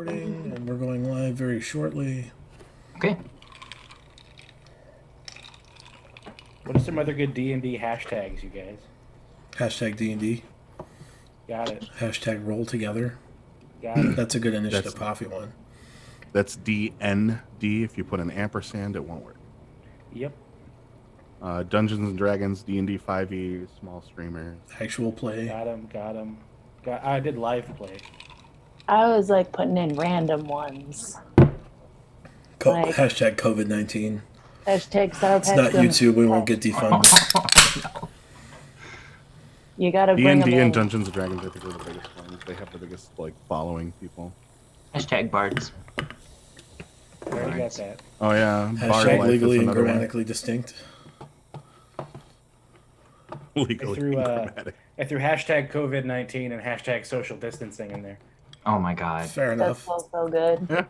recording, and we're going live very shortly. Okay. What are some other good D&D hashtags, you guys? Hashtag D&D. Got it. Hashtag roll together. Got it. That's a good initiative coffee one. That's DND. If you put an ampersand, it won't work. Yep. Dungeons and Dragons, D&D 5e, small streamers. Actual play. Got him. I did live play. I was like putting in random ones. Like- Hashtag COVID-19. Hashtag It's not YouTube. We won't get defunded. You gotta bring them D&D in. and Dungeons and Dragons, I think, are the biggest ones. They have the biggest following people. Hashtag bards. I already got that. Oh yeah, Bard Hashtag Life legally is and another one. grammatically distinct. Legally and grammatic. I threw hashtag COVID-19 and hashtag social distancing in there. Oh my god. Fair That's enough. so good. Yeah.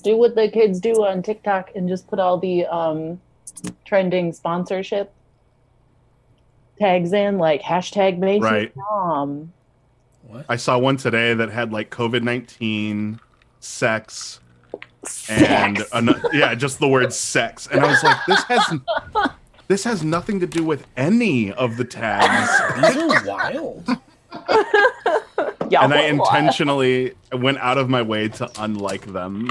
Do what the kids do on TikTok and just put all the trending sponsorship tags in, like hashtag Macy's Right. mom. What? I saw one today that had like COVID-19, sex, and just the word sex, and I was like, this has nothing to do with any of the tags. These are wild. Yeah, And I intentionally went out of my way to unlike them.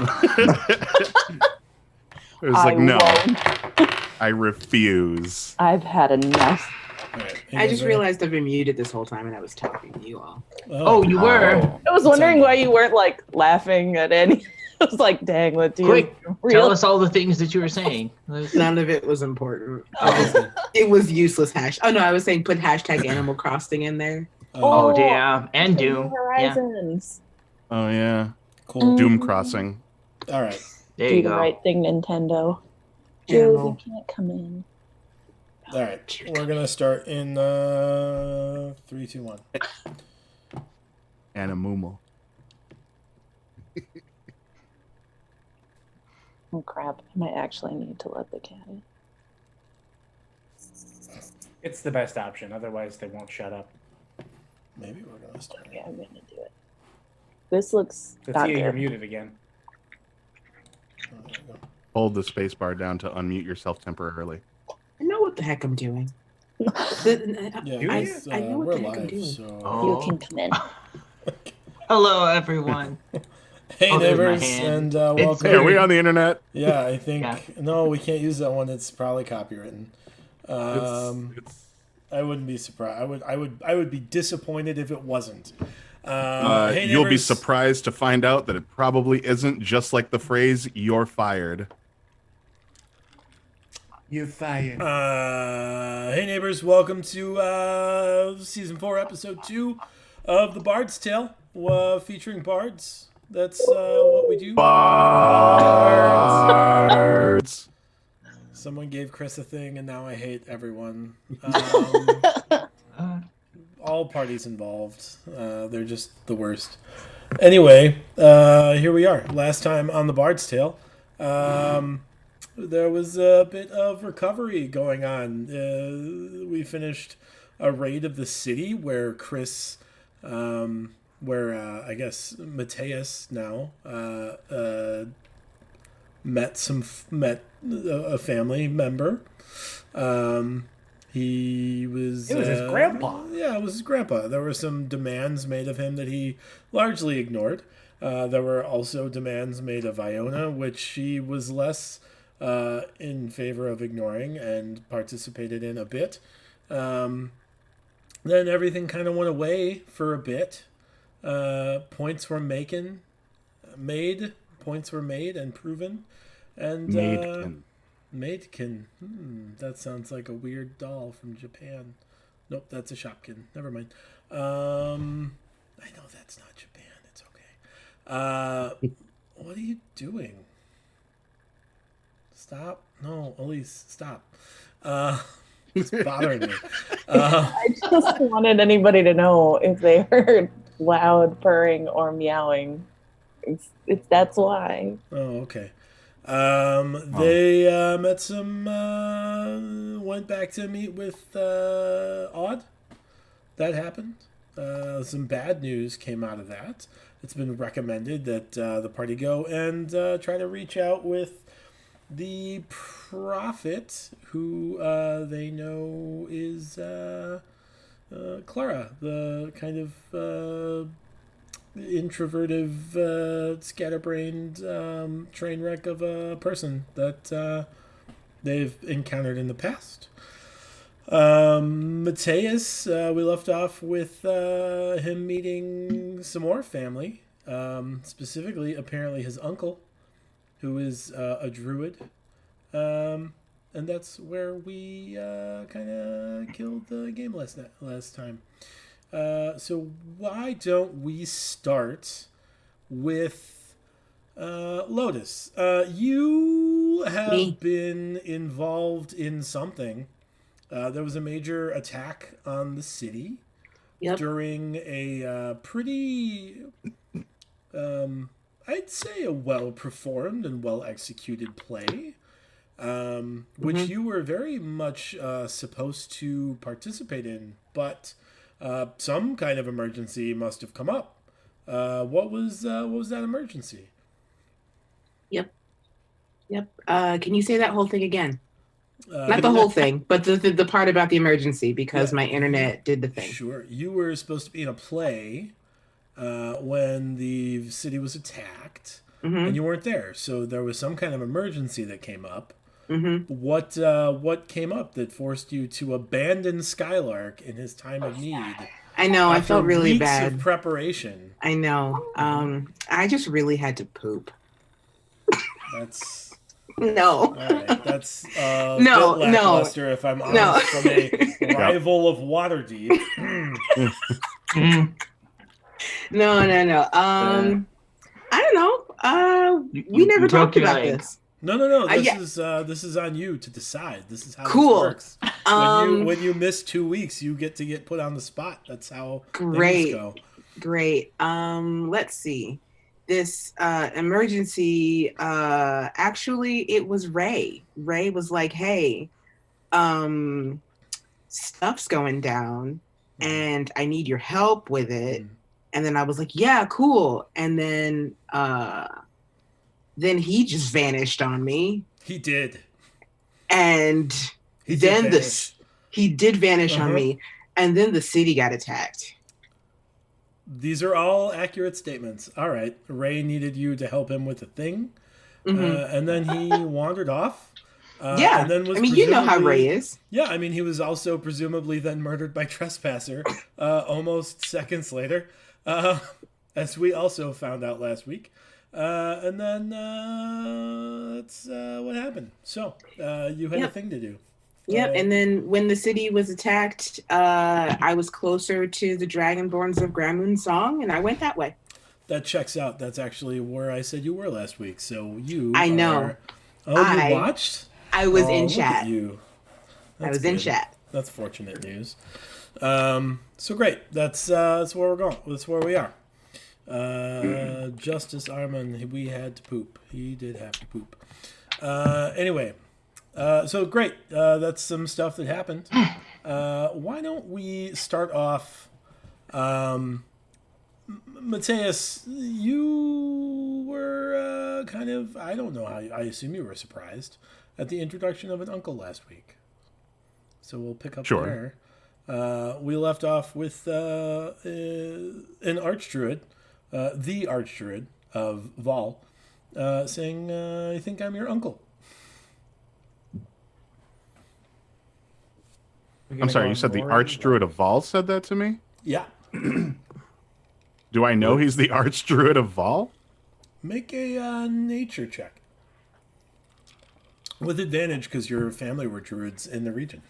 It was like, no, won't. I refuse. I've had enough. All right. I just realized I've been muted this whole time and I was talking to you all. Oh, you were. I was wondering why you weren't like laughing at any. I was like, dang, what do you Quick, real? tell us all the things that you were saying. None of it was important. It was useless Oh no, I was saying put hashtag Animal Crossing in there. Oh, damn. And Doom. Yeah. Horizons. Oh yeah, Cool. Doom Crossing. All right. There Do you the go. right thing, Nintendo. Animal. You can't come in. All right. We're gonna start in 3, 2, 1. Animumal. Oh crap! I might actually need to let the cat in. It's the best option. Otherwise, they won't shut up. Maybe we're gonna start. Okay, I'm gonna do it. This looks not Thea, you're good. muted again. Oh, there we go. Hold the space bar down to unmute yourself temporarily. I know what the heck I'm doing. Yeah, I it's, know what we're the heck I'm live, doing. so. Oh. You can come in. Hello, everyone. Hey Oh, there's my neighbors, hand. and It's welcome. Hey, are we on the internet? Yeah, I think Yeah. no, we can't use that one. It's probably copywritten. It's- I wouldn't be surprised. I would be disappointed if it wasn't. Hey, you'll be neighbors. surprised to find out that it probably isn't, just like the phrase "you're fired." You're fired. Hey neighbors, welcome to season 4, episode 2 of the Bard's Tale, featuring bards. That's what we do. Bards. Someone gave Chris a thing, and now I hate everyone. Uh, All parties involved. They're just the worst. Anyway, here we are. Last time on the Bard's Tale, there was a bit of recovery going on. We finished a raid of the city where Chris, I guess Mateus now met a family member. It was his grandpa. Yeah, it was his grandpa. There were some demands made of him that he largely ignored. There were also demands made of Iona, which she was less in favor of ignoring and participated in a bit. Then everything kind of went away for a bit. Points were made, points were made and proven. And Maidkin. That sounds like a weird doll from Japan. Nope, that's a Shopkin. Never mind. I know that's not Japan. It's okay. What are you doing? Stop. No, Elise, stop. It's bothering me. I just wanted anybody to know if they heard loud purring or meowing. That's why. Oh, okay. They met went back to meet with Odd. That happened. Some bad news came out of that. it's been recommended that the party go and try to reach out with the prophet, who they know is Clara, the kind of introverted, scatterbrained train wreck of a person that they've encountered in the past. Mateus, we left off with him meeting some more family, specifically apparently his uncle, who is a druid, and that's where we kind of killed the game last time. So why don't we start with Lotus? You have been involved in something. There was a major attack on the city during a pretty, I'd say, a well-performed and well-executed play, which you were very much supposed to participate in, but some kind of emergency must have come up. What was that emergency? Yep. Can you say that whole thing again? Not the whole thing, but the part about the emergency, because my internet did the thing. Sure. You were supposed to be in a play when the city was attacked, and you weren't there. So there was some kind of emergency that came up. What came up that forced you to abandon Skylark in his time of need? I know. I felt really weeks bad. Of preparation. I know. I just really had to poop. That's no. all right. That's No, bit lackluster, if I'm honest, from a rival of Waterdeep. No. I don't know. We never talked about this. No. This is on you to decide. This is how cool. this works. When you miss 2 weeks, you get to get put on the spot. That's how things go. Great. Let's see. This emergency, actually, it was Ray. Ray was like, hey, stuff's going down and I need your help with it. And then I was like, yeah, cool. And then he just vanished on me. He did. And he did vanish on me. And then the city got attacked. These are all accurate statements. All right. Ray needed you to help him with a thing. And then he wandered off. And then was you know how Ray is. Yeah, he was also presumably then murdered by Trespasser almost seconds later, as we also found out last week. And then that's what happened. So you had a thing to do. Yep, and then when the city was attacked, I was closer to the Dragonborns of Gramoon Song, and I went that way. That checks out. That's actually where I said you were last week. So you I know. You watched? I was in chat. You. I was in chat. That's fortunate news. So great. That's where we're going. That's where we are. Justice Armand, we had to poop. He did have to poop. Anyway. So great. That's some stuff that happened. Why don't we start off? Mateus, you were kind of, I don't know how, I assume you were surprised at the introduction of an uncle last week. So we'll pick up there. We left off with an archdruid, the archdruid of Vol, saying, I think I'm your uncle. I'm sorry, you said the Archdruid of Vol said that to me? Yeah. Do I know he's the Archdruid of Vol? Make a nature check. With advantage, because your family were druids in the region.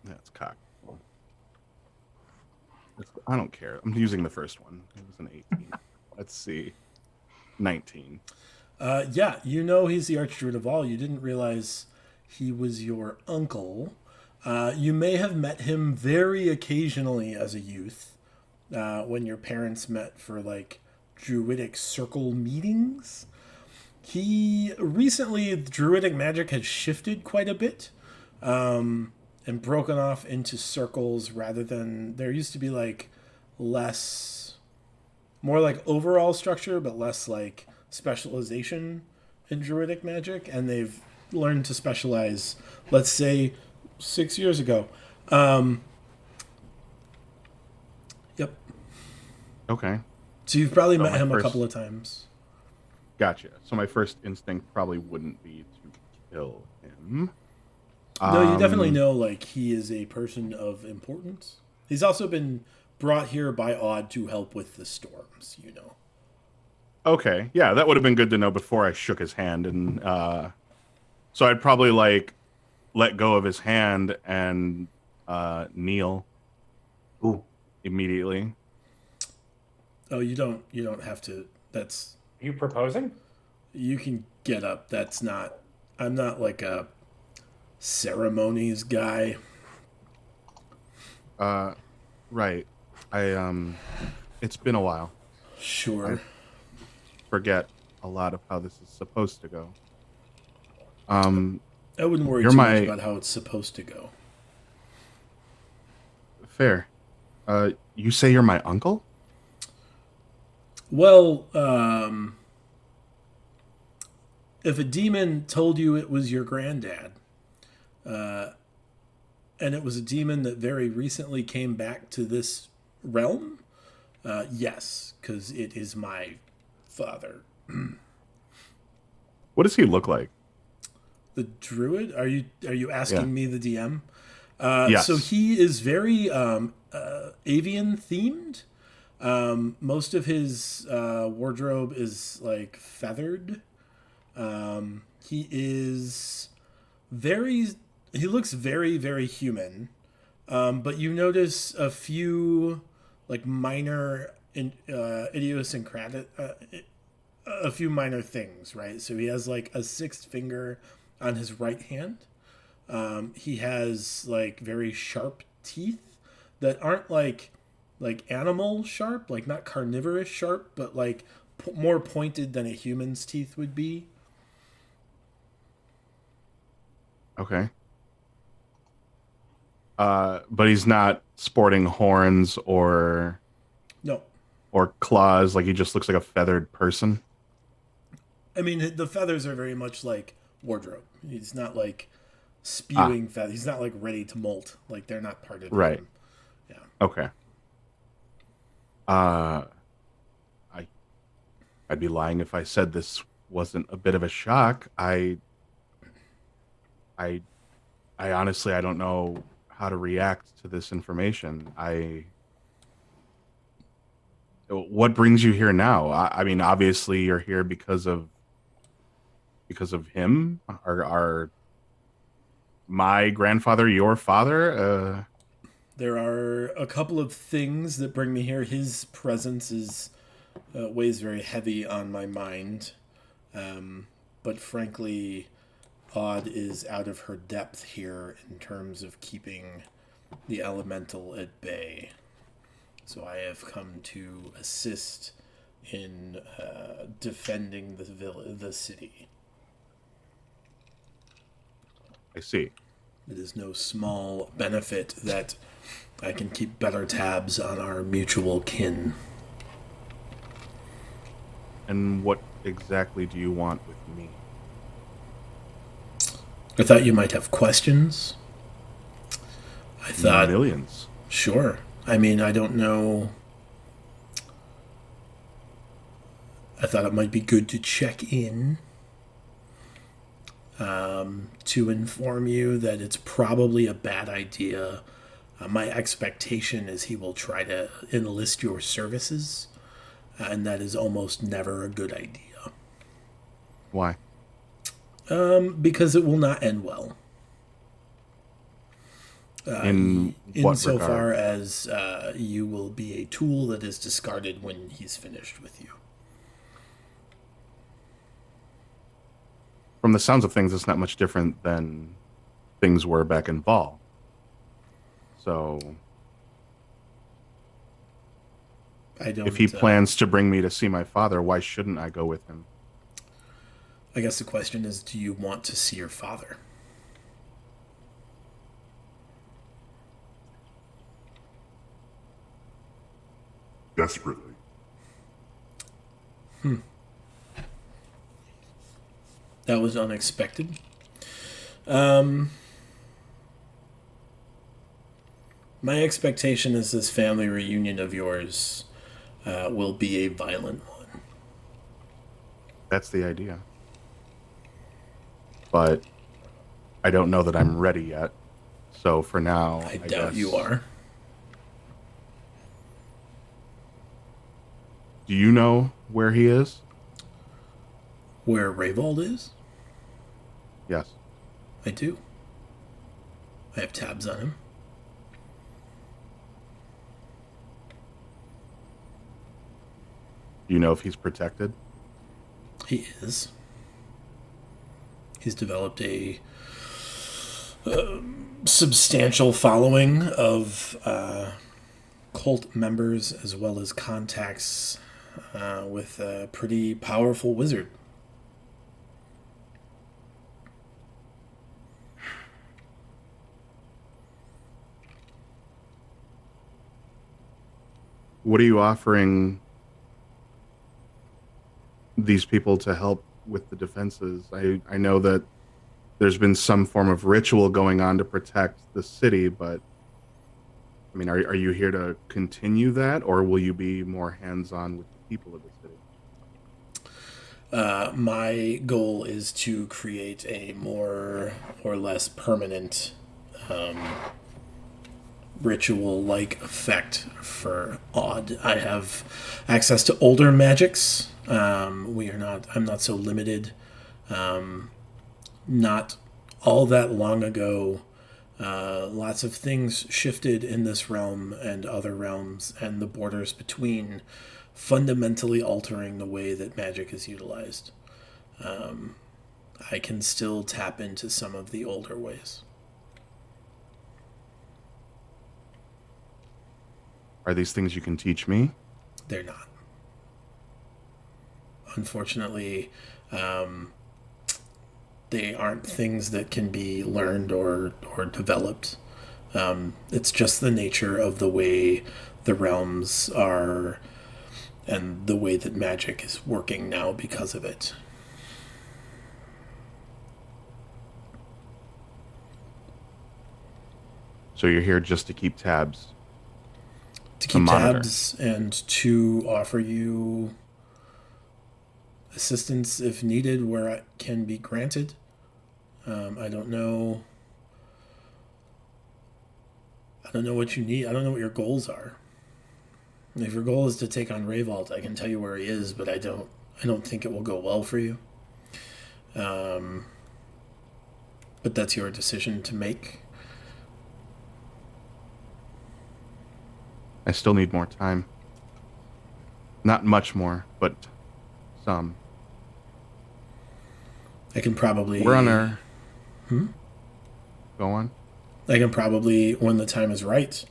That's cock. I don't care. I'm using the first one. It was an 18. Let's see. 19. Yeah, you know he's the Archdruid of Vol. You didn't realize he was your uncle. You may have met him very occasionally as a youth, when your parents met for, druidic circle meetings. Recently, druidic magic has shifted quite a bit. and broken off into circles rather than there used to be like less, more like overall structure, but less like specialization in druidic magic. And they've learned to specialize, let's say, 6 years ago. Yep. Okay. So you've probably So met my him a first- couple of times. Gotcha. So my first instinct probably wouldn't be to kill him. No, you definitely know like he is a person of importance. He's also been brought here by Odd to help with the storms, you know. Okay, yeah, that would have been good to know before I shook his hand, and so I'd probably like let go of his hand and kneel. Ooh. Immediately. Oh, you don't have to. That's You proposing? you can get up. That's not. I'm not like a ceremonies guy. Right. It's been a while. Sure. Forget a lot of how this is supposed to go. I wouldn't worry You're too my- much about how it's supposed to go. Fair. You say you're my uncle? Well, if a demon told you it was your granddad, and it was a demon that very recently came back to this realm, yes, because it is my father. What does he look like? The druid? Are you asking Yeah. me, the DM? Yes. So he is very avian themed. Most of his wardrobe is like feathered. He is very. He looks very, very human. But you notice a few like minor idiosyncratic, a few minor things, right? So he has like a sixth finger on his right hand. He has like very sharp teeth that aren't like animal sharp, like not carnivorous sharp, but like more pointed than a human's teeth would be. Okay. But he's not sporting horns or No, claws. Like he just looks like a feathered person. I mean the feathers are very much like wardrobe. He's not like spewing feathers. He's not like ready to molt. Like they're not part of Right. him. Yeah. Okay. I'd be lying if I said this wasn't a bit of a shock. I honestly I don't know how to react to this information. What brings you here now? I mean, obviously you're here because of him. Are my grandfather your father? There are a couple of things that bring me here. His presence is weighs very heavy on my mind, but frankly, Odd is out of her depth here in terms of keeping the elemental at bay. So I have come to assist in defending the city. I see. It is no small benefit that I can keep better tabs on our mutual kin. And what exactly do you want with me? I thought you might have questions. I thought, Millions. sure. I mean, I don't know. I thought it might be good to check in to inform you that it's probably a bad idea. My expectation is he will try to enlist your services, and that is almost never a good idea. Why? Because it will not end well. In what Insofar regard? as you will be a tool that is discarded when he's finished with you. From the sounds of things, it's not much different than things were back in Vol. So, I don't. if he plans to bring me to see my father, why shouldn't I go with him? I guess the question is, do you want to see your father? desperately. That was unexpected. My expectation is this family reunion of yours will be a violent one. That's the idea. But I don't know that I'm ready yet. So for now, I doubt guess, you are. Do you know where he is? Where Rayvold is? Yes. I do. I have tabs on him. Do you know if he's protected? He is. He's developed a substantial following of cult members as well as contacts with a pretty powerful wizard. What are you offering these people to help with the defenses? I know that there's been some form of ritual going on to protect the city, but I mean, are you here to continue that, or will you be more hands-on with the people of the city? My goal is to create a more or less permanent ritual-like effect for Odd. I have access to older magics. I'm not so limited. Not all that long ago, lots of things shifted in this realm and other realms and the borders between, fundamentally altering the way that magic is utilized. I can still tap into some of the older ways. Are these things you can teach me? They're not. Unfortunately, they aren't things that can be learned or developed. It's just the nature of the way the realms are and the way that magic is working now because of it. So you're here just to keep tabs? To keep monitor. tabs and to offer you assistance if needed where it can be granted. I don't know what you need. I don't know what your goals are. If your goal is to take on Rayvold, I can tell you where he is, but I don't think it will go well for you. But that's your decision to make. I still need more time. Not much more, but some. I can probably... We're on our... Go on. I can probably, when the time is right,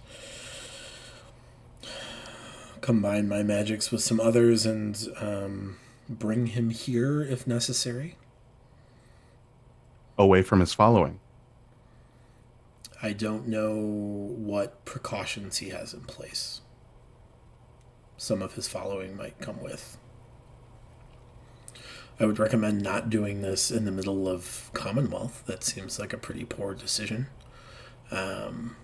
combine my magics with some others and bring him here if necessary. Away from his following. I don't know what precautions he has in place. Some of his following might come with. I would recommend not doing this in the middle of Commonwealth. That seems like a pretty poor decision. But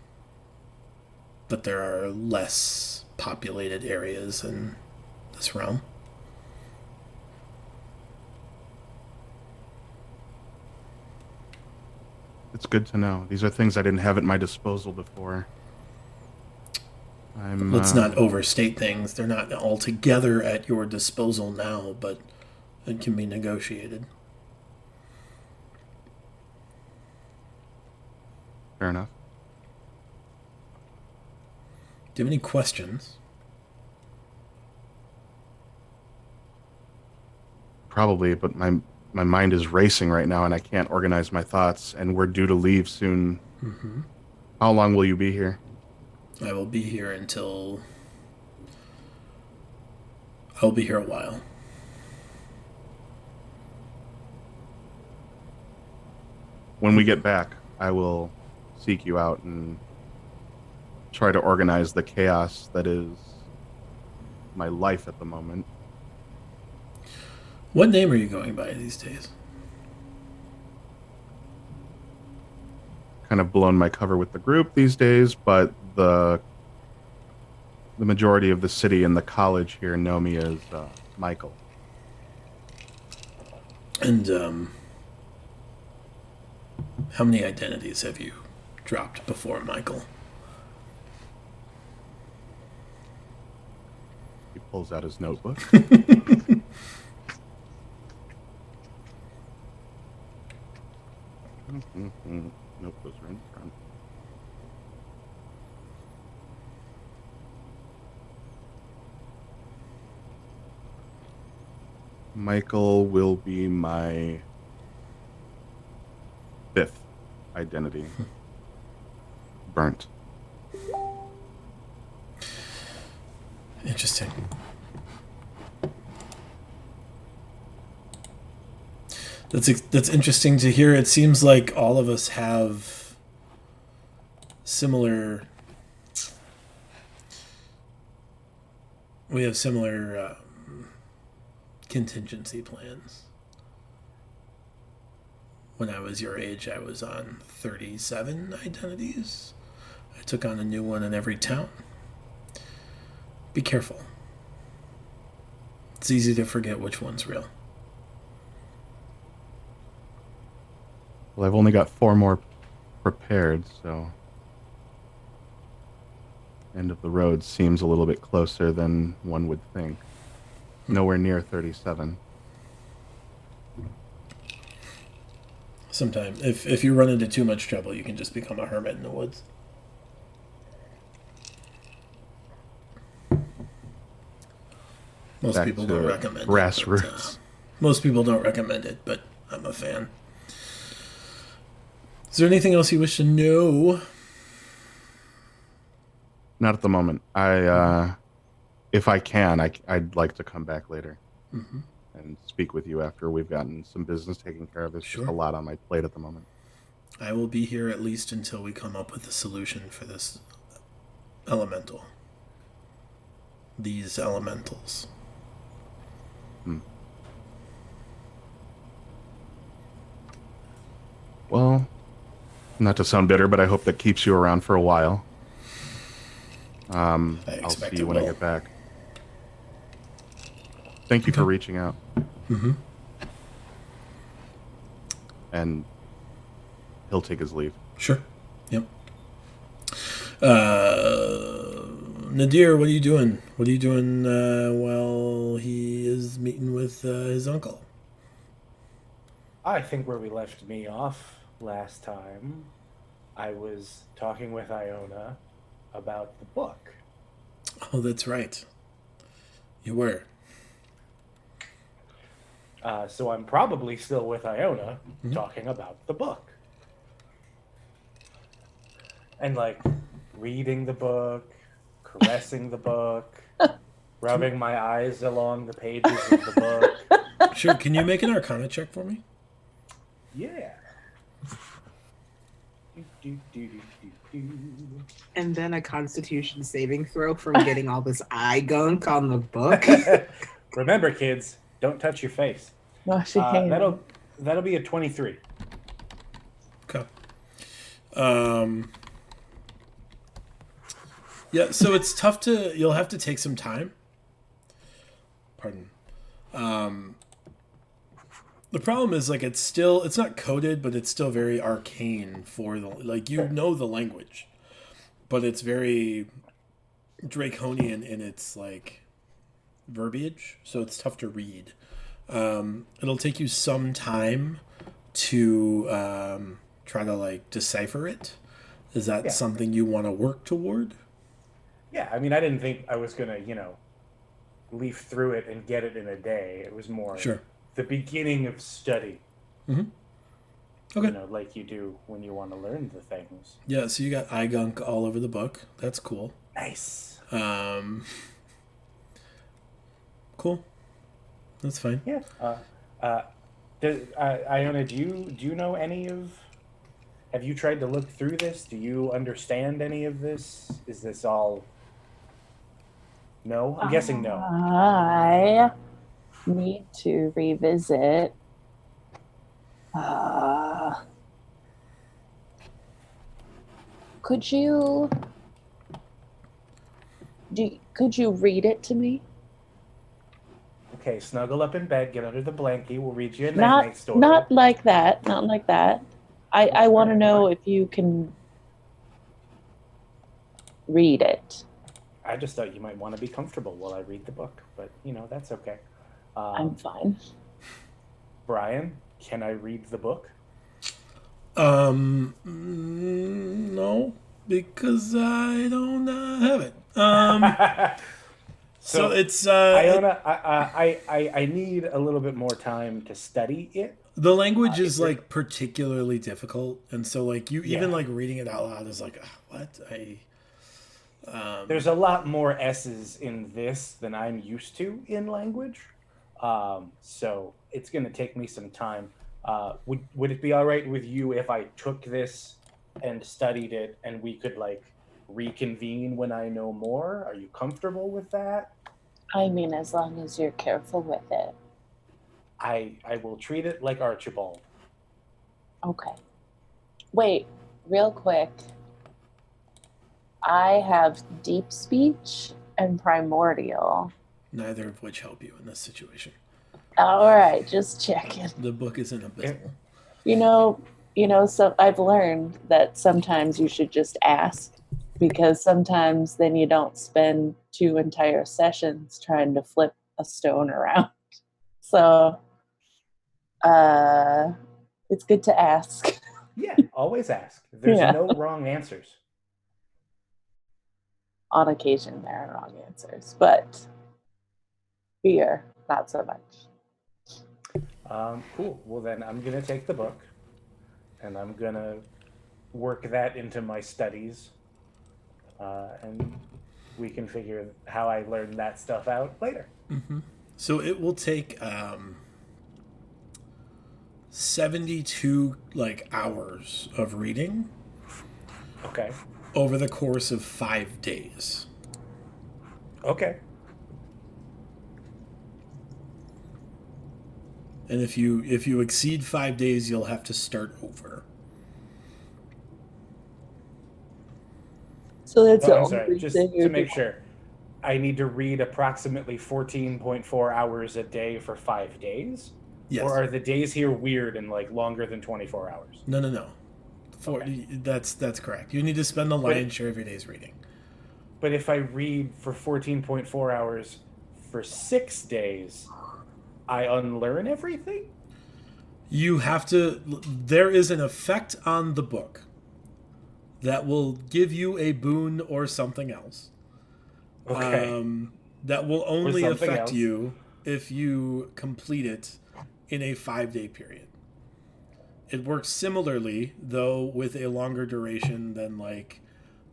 there are less populated areas in this realm. It's good to know. These are things I didn't have at my disposal before. Let's not overstate things. They're not altogether at your disposal now, but it can be negotiated. Fair enough. Do you have any questions? Probably, but my mind is racing right now and I can't organize my thoughts, and we're due to leave soon. Mm-hmm. How long will you be here? I will be here until... I'll be here a while. When we get back, I will seek you out and try to organize the chaos that is my life at the moment. What name are you going by these days? Kind of blown my cover with the group these days, but the majority of the city and the college here know me as Michael. And how many identities have you dropped before Michael? He pulls out his notebook. Nope, those are in front. Michael will be my 5th identity. Burnt. Interesting. That's interesting to hear. It seems like all of us have similar. We have similar contingency plans. When I was your age, I was on 37 identities. I took on a new one in every town. Be careful. It's easy to forget which one's real. Well, I've only got 4 more prepared, so end of the road seems a little bit closer than one would think. Nowhere near 37. Sometimes, if you run into too much trouble, you can just become a hermit in the woods. Most Back people to don't recommend grassroots. it. But, most people don't recommend it, but I'm a fan. Is there anything else you wish to know? Not at the moment. If I can, I'd like to come back later and speak with you after we've gotten some business taken care of. There's Sure. just a lot on my plate at the moment. I will be here at least until we come up with a solution for this elemental. These elementals. Well, not to sound bitter, but I hope that keeps you around for a while. I'll expect see you it when I will. get back. Thank you for reaching out. Mm-hmm. And he'll take his leave. Sure. Yep. Nadir, what are you doing? What are you doing while he is meeting with his uncle? I think where we left me off last time, I was talking with Iona about the book. Oh, that's right. You were. So I'm probably still with Iona talking about the book. And like reading the book, caressing the book, rubbing my eyes along the pages of the book. Sure. Can you make an Arcana check for me? Yeah. And then a Constitution saving throw from getting all this eye gunk on the book. Remember, kids, don't touch your face. No, she can't. That'll be a 23. Okay. Yeah, so it's tough to. You'll have to take some time. Pardon. The problem is like it's not coded, but it's still very arcane for the know the language, but it's very draconian in its like verbiage, so it's tough to read. It'll take you some time to try to like decipher it. Is that something you want to work toward? Yeah, I mean, I didn't think I was gonna, leaf through it and get it in a day. It was more the beginning of study. Mm-hmm. Okay. Like you do when you want to learn the things. Yeah, so you got eye gunk all over the book. That's cool. Nice. Cool. That's fine. Yeah. Iona, do you know any of? Have you tried to look through this? Do you understand any of this? Is this all No? I'm guessing no. I need to revisit. Could you could you read it to me? Okay, snuggle up in bed, get under the blankie. We'll read you a night story. Not like that. Not like that. I want to know Fine. if you can read it. I just thought you might want to be comfortable while I read the book, but that's okay. I'm fine. Brian, can I read the book? No, because I don't have it. So it's Iona, I need a little bit more time to study it. the language is like particularly difficult, and so like you even Yeah. like reading it out loud is like what There's a lot more S's in this than I'm used to in language. So it's going to take me some time. Would it be all right with you if I took this and studied it and we could like reconvene when I know more? Are you comfortable with that? I mean, as long as you're careful with it. I will treat it like Archibald. Okay. Wait, real quick. I have deep speech and primordial. neither of which help you in this situation. All right, just checking. The book isn't abysmal. So I've learned that sometimes you should just ask, because sometimes then you don't spend 2 entire sessions trying to flip a stone around. So it's good to ask. Yeah, always ask. There's Yeah. no wrong answers. On occasion there are wrong answers, but here, not so much. Cool. Well, then I'm going to take the book and I'm going to work that into my studies. And we can figure how I learn that stuff out later. Mm-hmm. So it will take 72 hours of reading Okay. over the course of 5 days. Okay. And if you exceed 5 days, you'll have to start over. So that's the I'm only sorry. Just thing to you're make doing. sure, I need to read approximately 14.4 hours a day for 5 days? Yes. Or are the days here weird and longer than 24 hours? No. That's correct. You need to spend the lion's share of your days reading. But if I read for 14.4 hours for 6 days, I unlearn everything? You have to. There is an effect on the book that will give you a boon or something else. Okay. That will only something affect else. you if you complete it in a 5-day period. It works similarly, though, with a longer duration than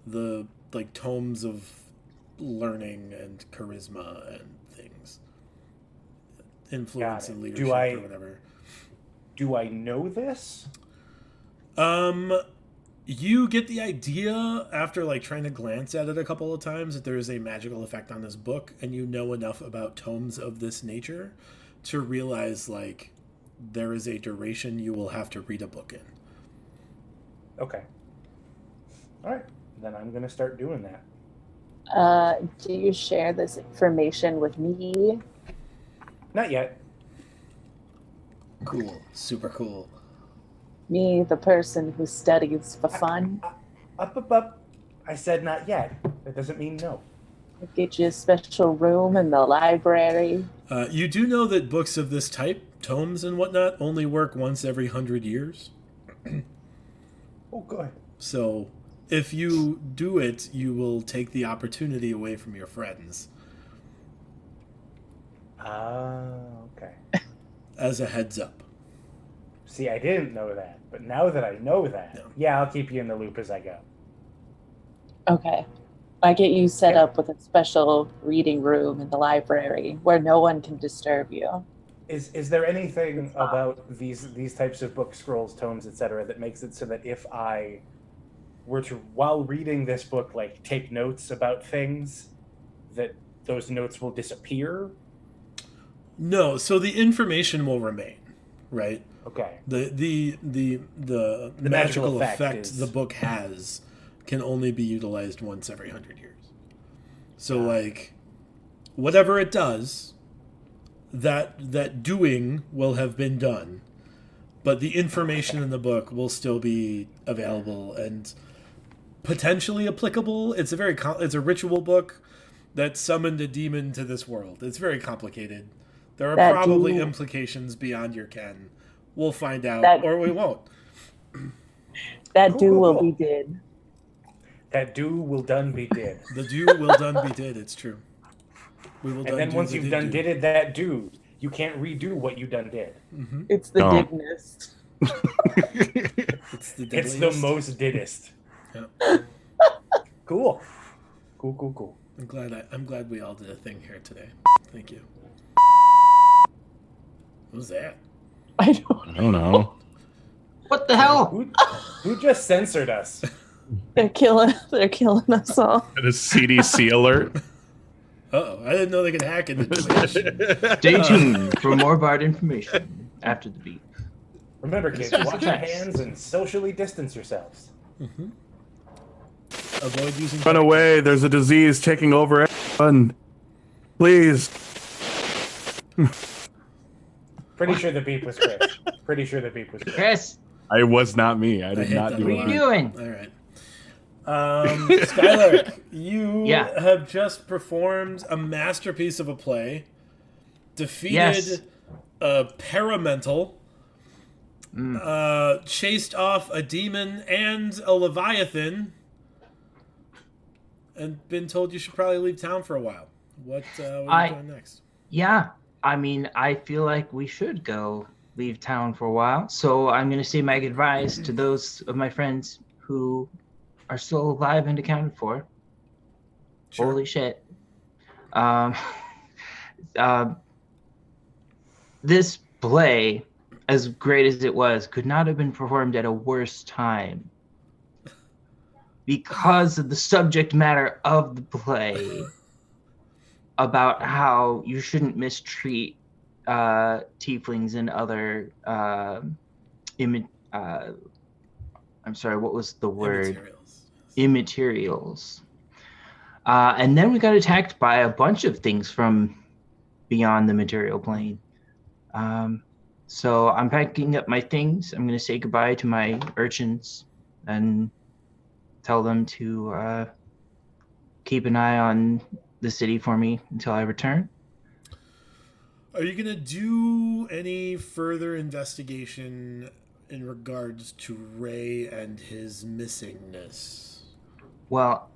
the tomes of learning and charisma and things, influence Got it. and Do leadership I- or whatever. Do I know this? You get the idea after trying to glance at it a couple of times that there is a magical effect on this book, and you know enough about tomes of this nature to realize there is a duration you will have to read a book in. Okay. All right. Then I'm going to start doing that. Do you share this information with me? Not yet. Cool. Super cool. Me, the person who studies for fun? Up. I said not yet. That doesn't mean no. I'll get you a special room in the library. You do know that books of this type, tomes and whatnot, only work once every 100 years. Oh, good. So if you do it, you will take the opportunity away from your friends. Okay. As a heads up. See, I didn't know that, but now that I know that, No. yeah, I'll keep you in the loop as I go. Okay. I get you set up with a special reading room in the library where no one can disturb you. Is there anything about these types of book scrolls, tomes, etc., that makes it so that if I were to, while reading this book, take notes about things, that those notes will disappear? No, so the information will remain, right? Okay. The magical effect is... the book has can only be utilized once every 100 years. So like whatever it does, that doing will have been done, but the information in the book will still be available and potentially applicable. It's a ritual book that summoned a demon to this world. It's very complicated. There are probably implications beyond your ken. We'll find out, or we won't. That will be did. That do will done be did. The do will done be did. It's true. We will. And then once you've done did it, that do, you can't redo what you done did. Mm-hmm. It's the digness. It's the most didest. Yeah. Cool. Cool. I'm glad we all did a thing here today. Thank you. What was that? I don't know. What the hell? Who just censored us? They're killing us all. And a CDC alert. Uh-oh, I didn't know they could hack into Twitch. Stay tuned for more Bard information after the beat. Remember, kids, wash your hands and socially distance yourselves. Mm-hmm. Avoid using... Run away, there's a disease taking over everyone. Please. Pretty sure the beep was Chris. Chris! I was not me. I did not do it. What are you doing? All right. Skylark, you have just performed a masterpiece of a play, defeated a paramental, chased off a demon and a leviathan, and been told you should probably leave town for a while. What are you doing next? Yeah, I mean, I feel like we should go leave town for a while. So I'm going to say my goodbyes to those of my friends who are still alive and accounted for. Sure. Holy shit. This play, as great as it was, could not have been performed at a worse time. Because of the subject matter of the play about how you shouldn't mistreat tieflings and other I'm sorry, what was the word? Immaterials. And then we got attacked by a bunch of things from beyond the material plane. So I'm packing up my things. I'm going to say goodbye to my urchins and tell them to keep an eye on the city for me until I return. Are you going to do any further investigation in regards to Ray and his missingness? Well,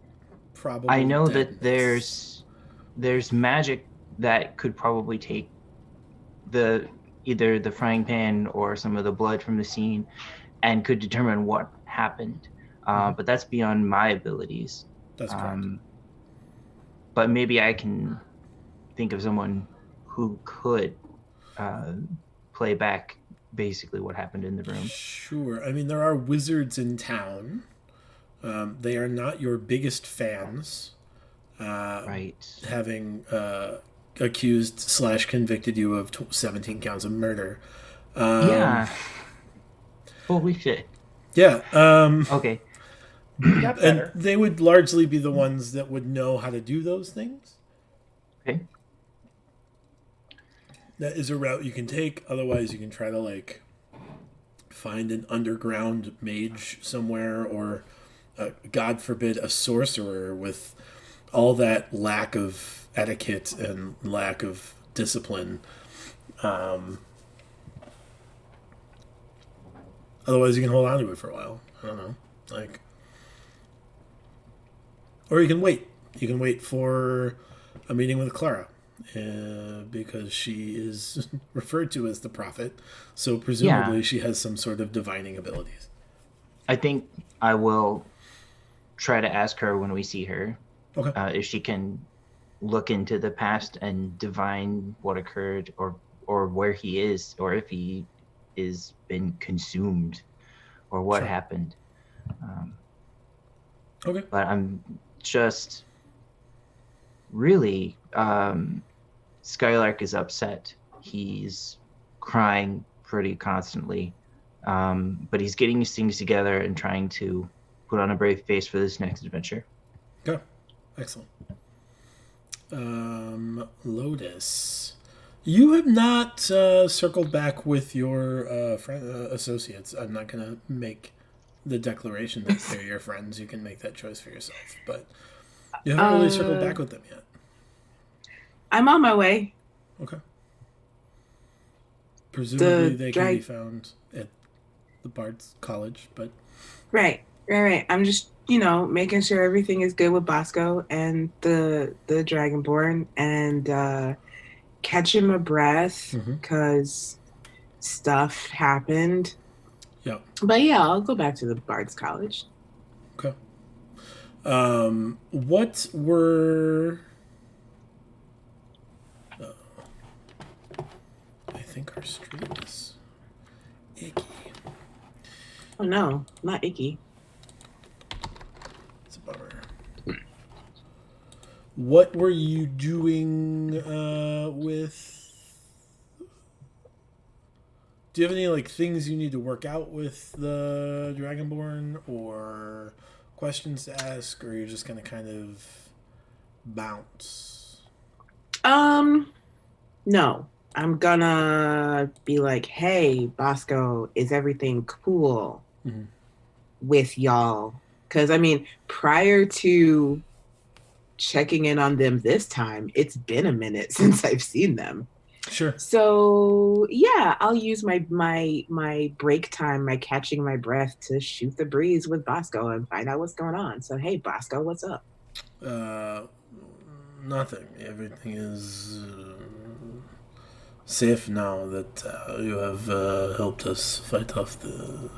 probably I know that there's magic that could probably take either the frying pan or some of the blood from the scene and could determine what happened. But that's beyond my abilities. That's correct. But maybe I can think of someone who could play back basically what happened in the room. Sure. I mean, there are wizards in town. They are not your biggest fans. Right. Having accused / convicted you of 17 counts of murder. Yeah. Holy shit. Yeah. Okay. And they would largely be the ones that would know how to do those things. Okay. That is a route you can take. Otherwise, you can try to find an underground mage somewhere, or God forbid, a sorcerer with all that lack of etiquette and lack of discipline. Otherwise, you can hold on to it for a while. I don't know, or you can wait. You can wait for a meeting with Clara. Because she is referred to as the prophet, so presumably she has some sort of divining abilities. I think I will try to ask her when we see her, if she can look into the past and divine what occurred, or where he is, or if he is been consumed, or what happened. Okay. But I'm just really, Skylark is upset. He's crying pretty constantly, but he's getting his things together and trying to put on a brave face for this next adventure. Okay, excellent. Lotus, you have not circled back with your associates. I'm not going to make the declaration that they're your friends. You can make that choice for yourself, but you haven't really circled back with them yet. I'm on my way. Okay. Presumably they can be found at the Bard's College, but... Right. I'm just, making sure everything is good with Bosco and the Dragonborn and catching my breath because stuff happened. Yeah. But yeah, I'll go back to the Bard's College. Okay. What were... I think our street is icky. Oh no, not icky. It's a bummer. What were you doing with... Do you have any things you need to work out with the Dragonborn, or questions to ask, or you're just gonna kind of bounce? No. I'm gonna be like, hey, Bosco, is everything cool with y'all? Because, prior to checking in on them this time, it's been a minute since I've seen them. Sure. So, yeah, I'll use my break time, my catching my breath to shoot the breeze with Bosco and find out what's going on. So, hey, Bosco, what's up? Nothing. Everything is... safe now that you have helped us fight off the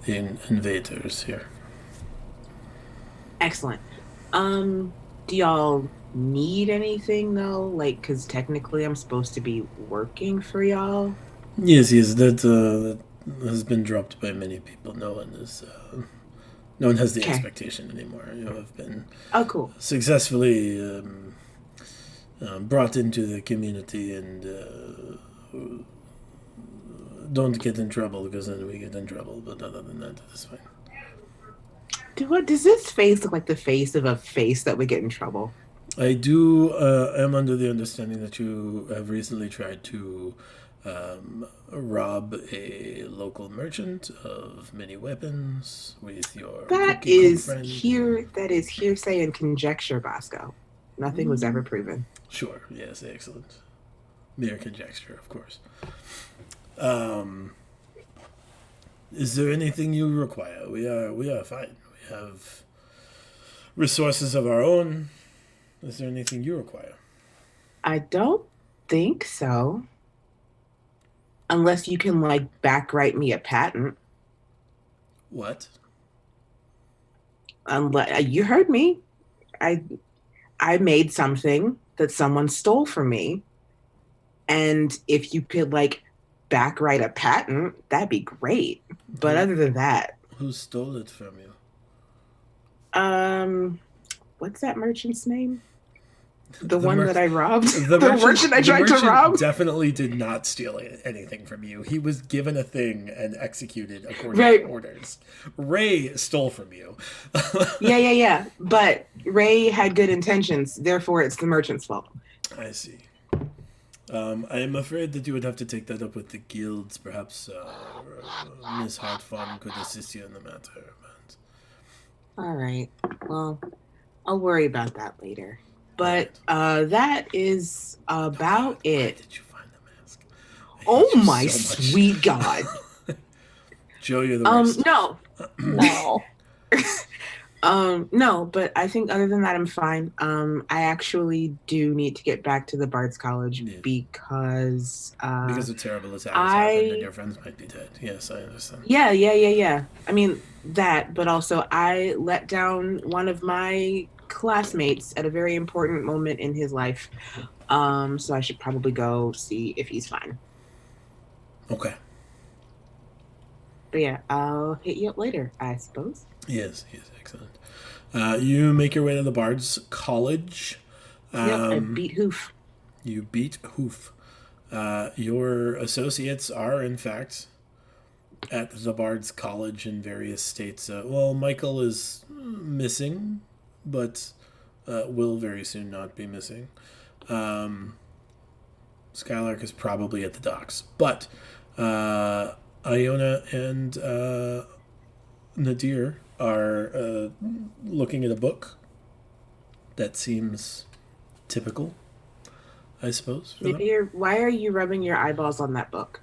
invaders here. Excellent. Do y'all need anything though? Because technically I'm supposed to be working for y'all. Yes, that has been dropped by many people. No one has the expectation anymore. You have been cool. Successfully brought into the community, and don't get in trouble, because then we get in trouble. But other than that, it's fine. Does this face look like the face of a face that would get in trouble? I am under the understanding that you have recently tried to rob a local merchant of many weapons with your That is hearsay and conjecture, Bosco. Nothing was ever proven. Sure. Yes. Excellent. Mere conjecture, of course. Is there anything you require? We are fine. We have resources of our own. Is there anything you require? I don't think so. Unless you can backwrite me a patent. What? You heard me. I made something that someone stole from me. And if you could backwrite a patent, that'd be great. But other than that. Who stole it from you? What's that merchant's name? The one that I robbed? The merchant I tried to rob? Definitely did not steal anything from you. He was given a thing and executed according to orders. Ray stole from you. Yeah. But Ray had good intentions. Therefore, it's the merchant's fault. I see. I am afraid that you would have to take that up with the guilds. Perhaps Ms. Hartfun could assist you in the matter. But... All right. Well, I'll worry about that later. But that is about it. Where did you find the mask? Oh my sweet God. Joe, you're the worst. No. No, but I think other than that, I'm fine. I actually do need to get back to the Bard's College because of terrible attacks happened and your friends might be dead. Yes, I understand. Yeah. That, but also I let down one of my classmates at a very important moment in his life. So I should probably go see if he's fine. Okay. But yeah, I'll hit you up later, I suppose. Yes, excellent. You make your way to the Bard's College. I beat Hoof. You beat Hoof. Your associates are, in fact, at the Bard's College in various states. Michael is missing, but will very soon not be missing. Skylark is probably at the docks. But Iona and Nadir are looking at a book that seems typical, I suppose. Nadir, why are you rubbing your eyeballs on that book?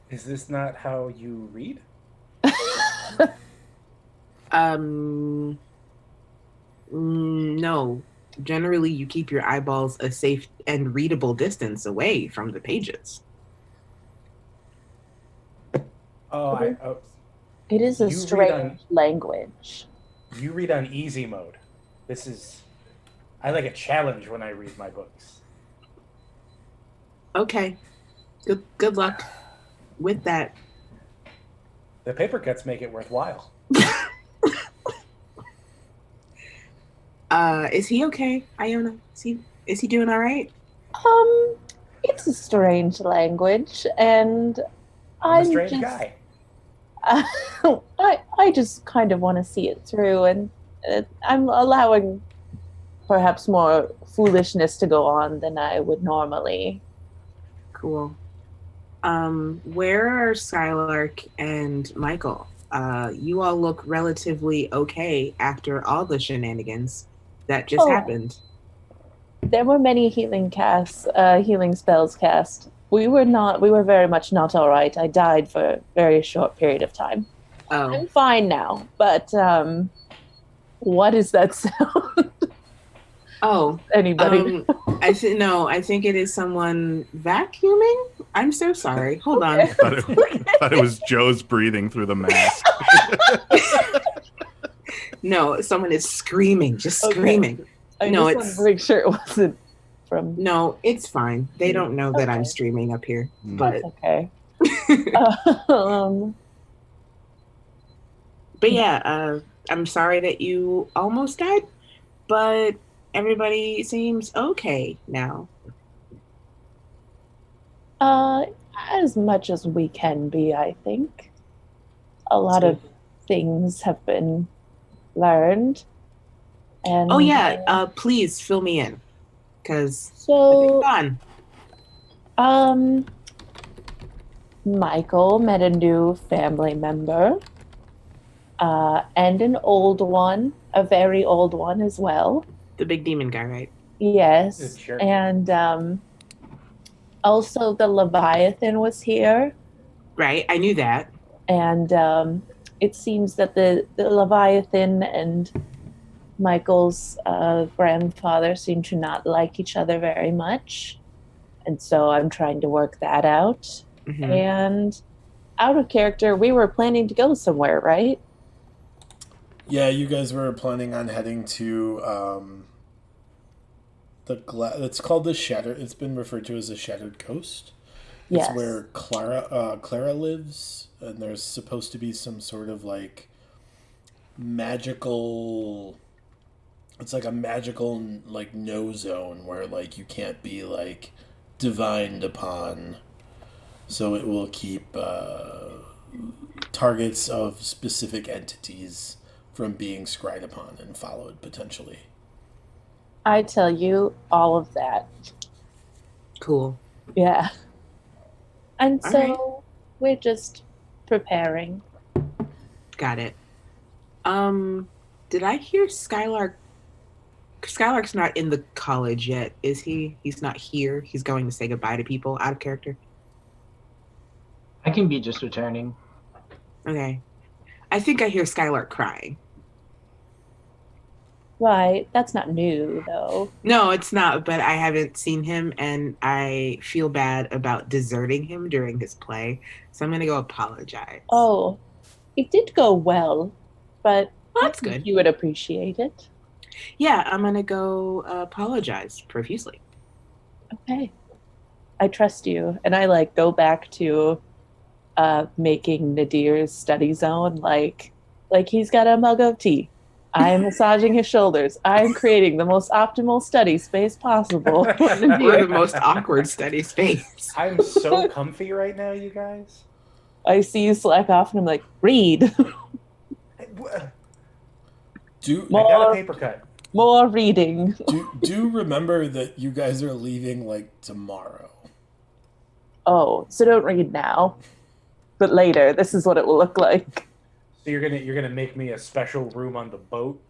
Is this not how you read? No. Generally, you keep your eyeballs a safe and readable distance away from the pages. It is a strange language. You read on easy mode. I like a challenge when I read my books. Okay. Good luck with that. The paper cuts make it worthwhile. Is he okay, Iona? Is he doing all right? It's a strange language, and I'm a strange guy. I just kind of want to see it through, and I'm allowing perhaps more foolishness to go on than I would normally. Cool. Where are Skylark and Michael? You all look relatively okay after all the shenanigans that just happened. There were many healing spells cast. We were very much not all right. I died for a very short period of time. Oh. I'm fine now, but what is that sound? Oh, anybody? I think it is someone vacuuming. I'm so sorry. Hold on. I thought it was Joe's breathing through the mask. No, someone is screaming, just screaming. I just want to make sure it wasn't from. No, it's fine. They don't know that I'm streaming up here, but okay. But yeah, I'm sorry that you almost died, but everybody seems okay now. As much as we can be, I think. A lot of things have been learned. And please fill me in, because Michael met a new family member, and an old one, a very old one as well. The big demon guy, right? Yes. Sure. And also the Leviathan was here. Right, I knew that. And it seems that the Leviathan and Michael's grandfather seem to not like each other very much. And so I'm trying to work that out. Mm-hmm. And out of character, we were planning to go somewhere, right? Yeah, you guys were planning on heading to it's called the Shattered. It's been referred to as the Shattered Coast. It's where Clara lives, and there's supposed to be some sort of like magical. It's like a magical like no zone where like you can't be like divined upon, so it will keep targets of specific entities from being scryed upon and followed potentially. I tell you all of that. Cool. Yeah. And so we're just preparing. Got it. Did I hear Skylark? Skylark's not in the college yet, is he? He's not here. He's going to say goodbye to people out of character. I can be just returning. Okay. I think I hear Skylark crying. Right. That's not new, though. No, it's not, but I haven't seen him, and I feel bad about deserting him during his play, so I'm going to go apologize. Oh, it did go well, but that's good. You would appreciate it. Yeah, I'm going to go apologize profusely. Okay. I trust you, and I, go back to making Nadir's study zone like he's got a mug of tea. I am massaging his shoulders. I am creating the most optimal study space possible. Or the most awkward study space. I'm so comfy right now, you guys. I see you slack off, and I'm like, read. I got Do a paper cut. More reading. do remember that you guys are leaving like tomorrow. Oh, so don't read now, but later. This is what it will look like. So you're gonna make me a special room on the boat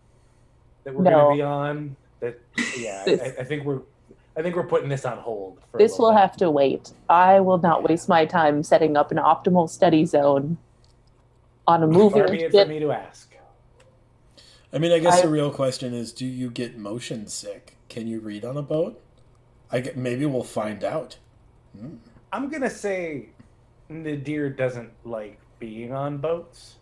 that we're No. gonna be on. That I think we're putting this on hold. For This will have to wait. I will not waste my time setting up an optimal study zone on a moving Far be it ship. for me to ask. I mean, I guess the real question is, do you get motion sick? Can you read on a boat? Maybe we'll find out. I'm gonna say Nadir doesn't like being on boats.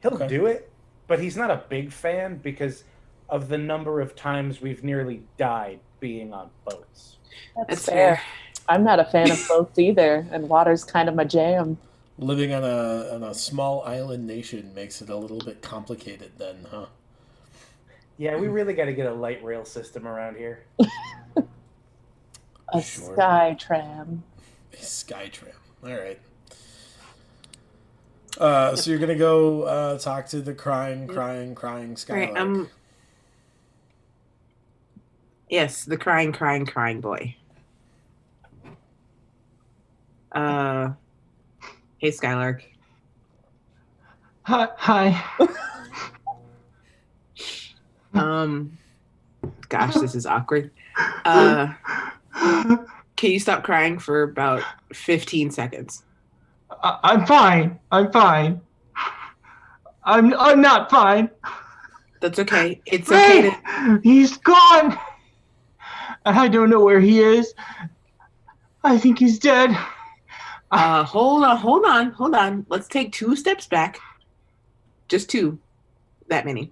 He'll do it, but he's not a big fan because of the number of times we've nearly died being on boats. That's fair. I'm not a fan of boats either, and water's kind of my jam. Living on a small island nation makes it a little bit complicated then, huh? Yeah, we really got to get a light rail system around here. A sky tram. A sky tram. All right. So you're gonna go talk to the crying Skylark. Right, yes, the crying boy. Hey, Skylark. Hi. Gosh, this is awkward. Can you stop crying for about 15 seconds? I'm fine. I'm not fine. That's okay. It's okay to... He's gone. I don't know where he is. I think he's dead. Hold on. Let's take 2 steps back. Just 2. That many.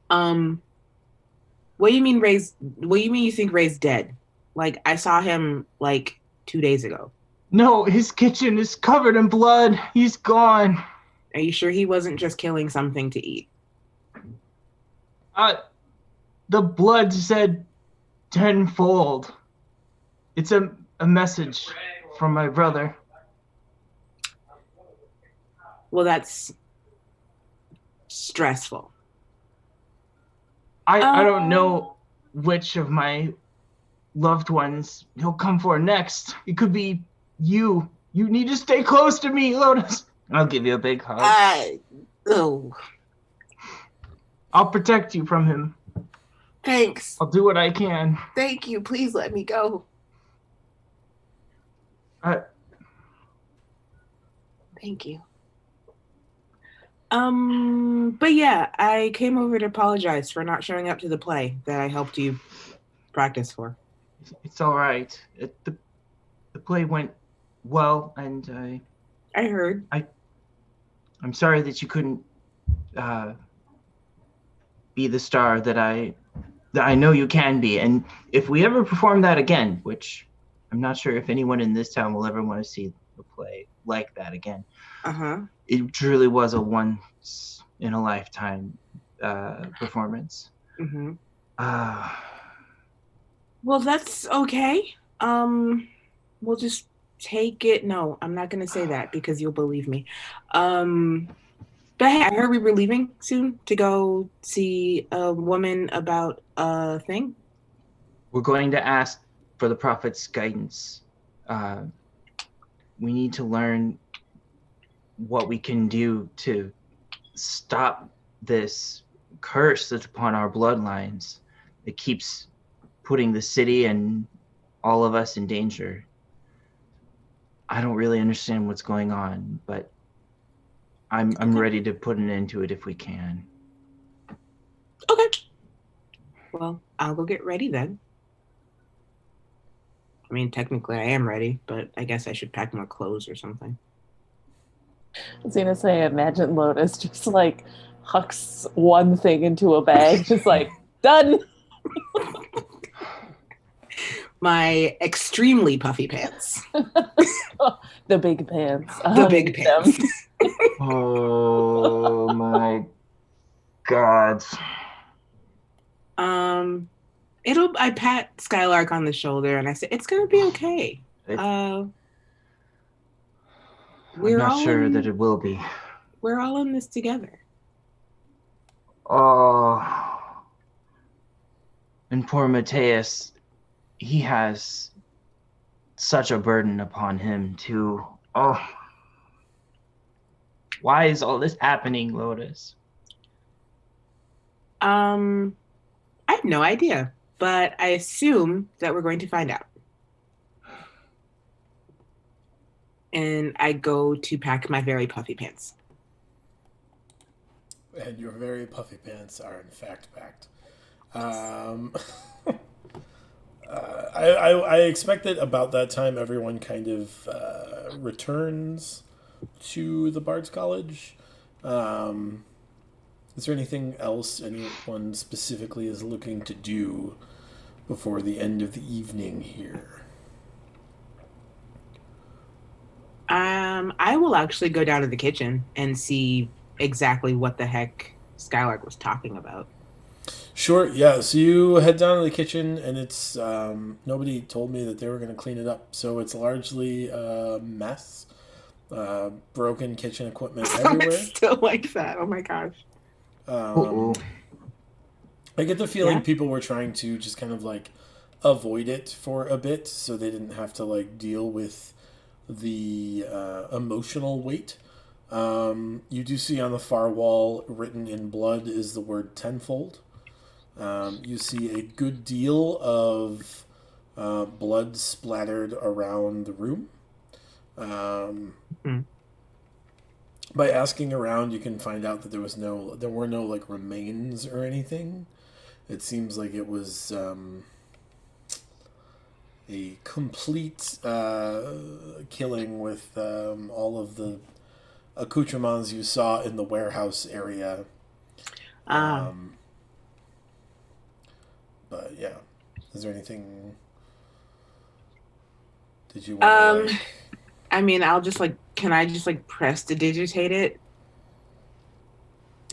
What do you mean you think Ray's dead? Like, I saw him like 2 days ago. No, his kitchen is covered in blood. He's gone. Are you sure he wasn't just killing something to eat? The blood said tenfold. It's a message from my brother. Well, that's stressful. I don't know which of my loved ones he'll come for next. It could be you. You need to stay close to me, Lotus. I'll give you a big hug. I'll protect you from him. Thanks. I'll do what I can. Thank you. Please let me go. Thank you. But yeah, I came over to apologize for not showing up to the play that I helped you practice for. It's all right. The play went well, and I heard. I'm sorry that you couldn't be the star that I know you can be. And if we ever perform that again, which I'm not sure if anyone in this town will ever want to see a play like that again. It truly was a once in a lifetime performance. Well, that's okay. We'll just take it. No, I'm not gonna say that because you'll believe me. But hey, I heard we were leaving soon to go see a woman about a thing. We're going to ask for the prophet's guidance. We need to learn what we can do to stop this curse that's upon our bloodlines. It keeps putting the city and all of us in danger. I don't really understand what's going on, but I'm ready to put an end to it if we can. Okay. Well, I'll go get ready then. I mean, technically I am ready, but I guess I should pack more clothes or something. I was gonna say, imagine Lotus just like hucks one thing into a bag, just like, done. My extremely puffy pants. The big pants. The big pants. Oh my gods. I pat Skylark on the shoulder and I say, it's gonna be okay. I'm not sure that it will be. We're all in this together. Oh. And poor Mateus, he has such a burden upon him too. Oh. Why is all this happening, Lotus? I have no idea, but I assume that we're going to find out. And I go to pack my very puffy pants. And your very puffy pants are in fact packed. I expect that about that time everyone kind of returns to the Bard's College. Is there anything else anyone specifically is looking to do before the end of the evening here? I will actually go down to the kitchen and see exactly what the heck Skylark was talking about. Sure, yeah. So you head down to the kitchen, and it's nobody told me that they were going to clean it up, so it's largely a mess. Broken kitchen equipment everywhere. It's still like that. Oh my gosh. I get the feeling people were trying to just kind of like avoid it for a bit, so they didn't have to like deal with the emotional weight. You do see on the far wall, written in blood, is the word tenfold. You see a good deal of blood splattered around the room. By asking around, you can find out that there were no like remains or anything. It seems like it was a complete killing with all of the accoutrements you saw in the warehouse area. But yeah, is there anything? Did you want to I mean, can I just like prestidigitate it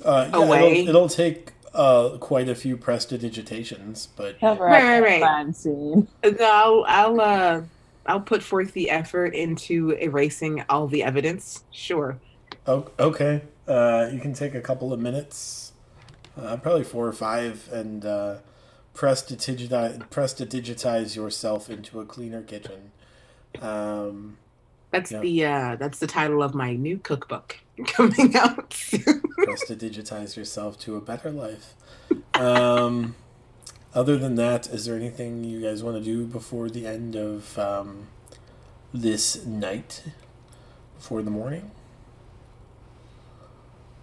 away? It'll take quite a few prestidigitations, but right. Crime scene. No, I'll put forth the effort into erasing all the evidence. Sure. Oh, okay. You can take a couple of minutes, probably 4 or 5, and prestidigitize yourself into a cleaner kitchen. That's the title of my new cookbook coming out soon. Prestidigitize yourself to a better life. Other than that, is there anything you guys want to do before the end of this night, before the morning?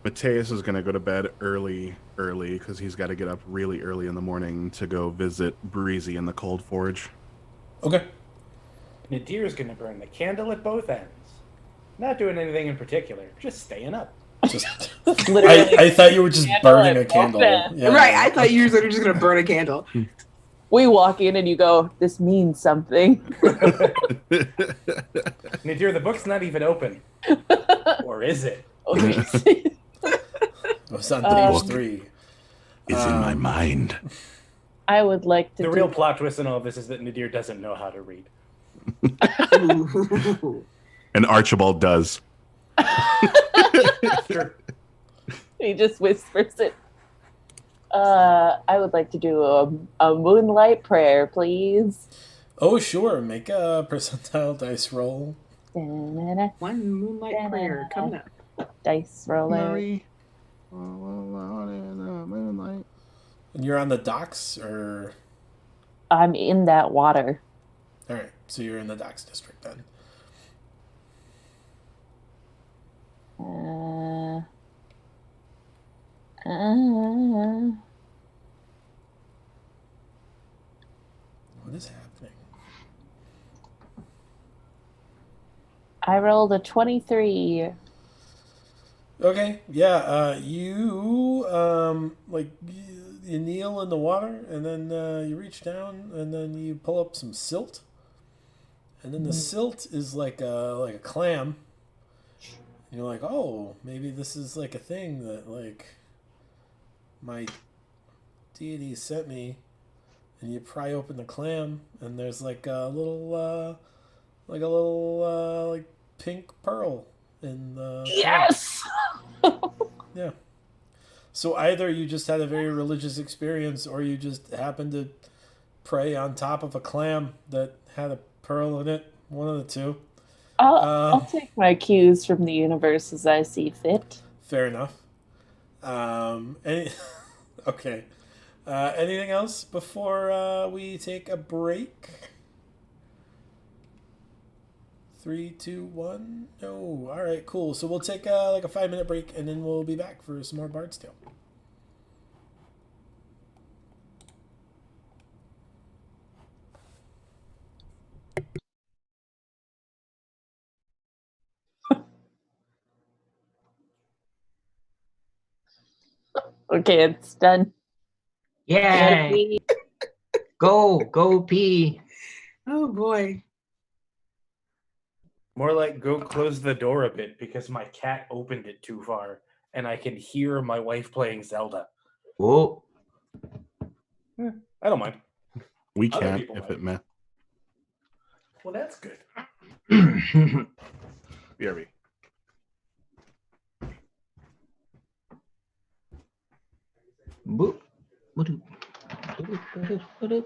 Mateus is going to go to bed early because he's got to get up really early in the morning to go visit Breezy in the Cold Forge. Okay. Nadir's going to burn the candle at both ends. Not doing anything in particular, just staying up. Just I thought you were just burning a candle. Yeah. Right, I thought you were just going to burn a candle. We walk in and you go, this means something. Nadir, the book's not even open. Or is it? It's on page 3. It's in my mind. I would like to. The real plot twist in all of this is that Nadir doesn't know how to read. And Archibald does. Sure. He just whispers it. I would like to do a moonlight prayer, please. Oh, sure. Make a percentile dice roll. One moonlight prayer coming up. Dice roller. Mary. Moonlight. And you're on the docks, or? I'm in that water. All right, so you're in the docks district then. What is happening? I rolled a 23. Okay, yeah. You you kneel in the water, and then you reach down, and then you pull up some silt, and then the silt is like a clam. And you're like, oh, maybe this is like a thing that like my deity sent me, and you pry open the clam, and there's like a little like pink pearl in the Yes. yeah. So either you just had a very religious experience, or you just happened to prey on top of a clam that had a pearl in it. One of the two. I'll take my cues from the universe as I see fit. Fair enough. Okay. Anything else before we take a break? 3, 2, 1. No. All right. Cool. So we'll take like a 5-minute break, and then we'll be back for some more Bard's Tale. Okay, it's done. Yay! Go pee. Oh boy. More like go close the door a bit because my cat opened it too far and I can hear my wife playing Zelda. Whoa. I don't mind. We Other can't people if might. it meant. Well, that's good. BRB. Boop. Boop. Boop, boop, boop, boop.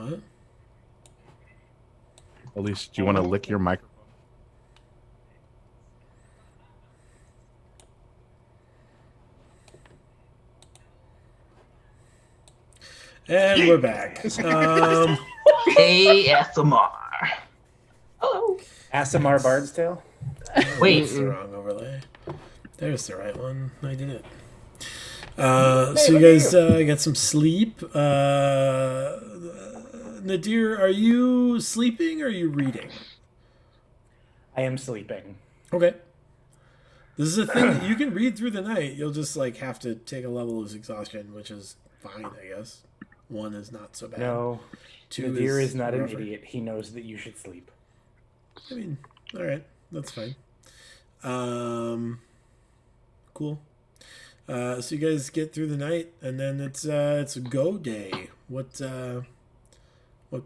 What? At least, do you want to lick your microphone? And we're back. ASMR. Hello. ASMR Bard's Tale. Wait. That's the wrong overlay. There's the right one. I did it. So you guys get some sleep. Nadir, are you sleeping or are you reading? I am sleeping. Okay. This is a thing that you can read through the night. You'll just like have to take a level of exhaustion, which is fine, I guess. 1 is not so bad. No, 2 Nadir is not rougher. an idiot. He knows that you should sleep. I mean, all right, that's fine. Cool. So you guys get through the night, and then it's a go day. What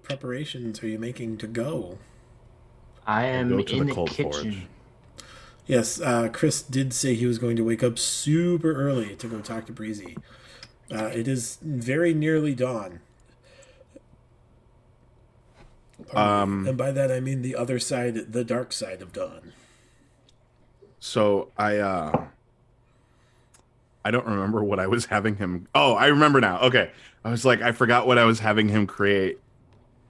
preparations are you making to go? I am Go to in the the Cold kitchen. Forge. Yes, Chris did say he was going to wake up super early to go talk to Breezy. It is very nearly dawn. And by that I mean the other side, the dark side of dawn. So I don't remember what I was having him. Oh, I remember now. Okay, I was like, I forgot what I was having him create.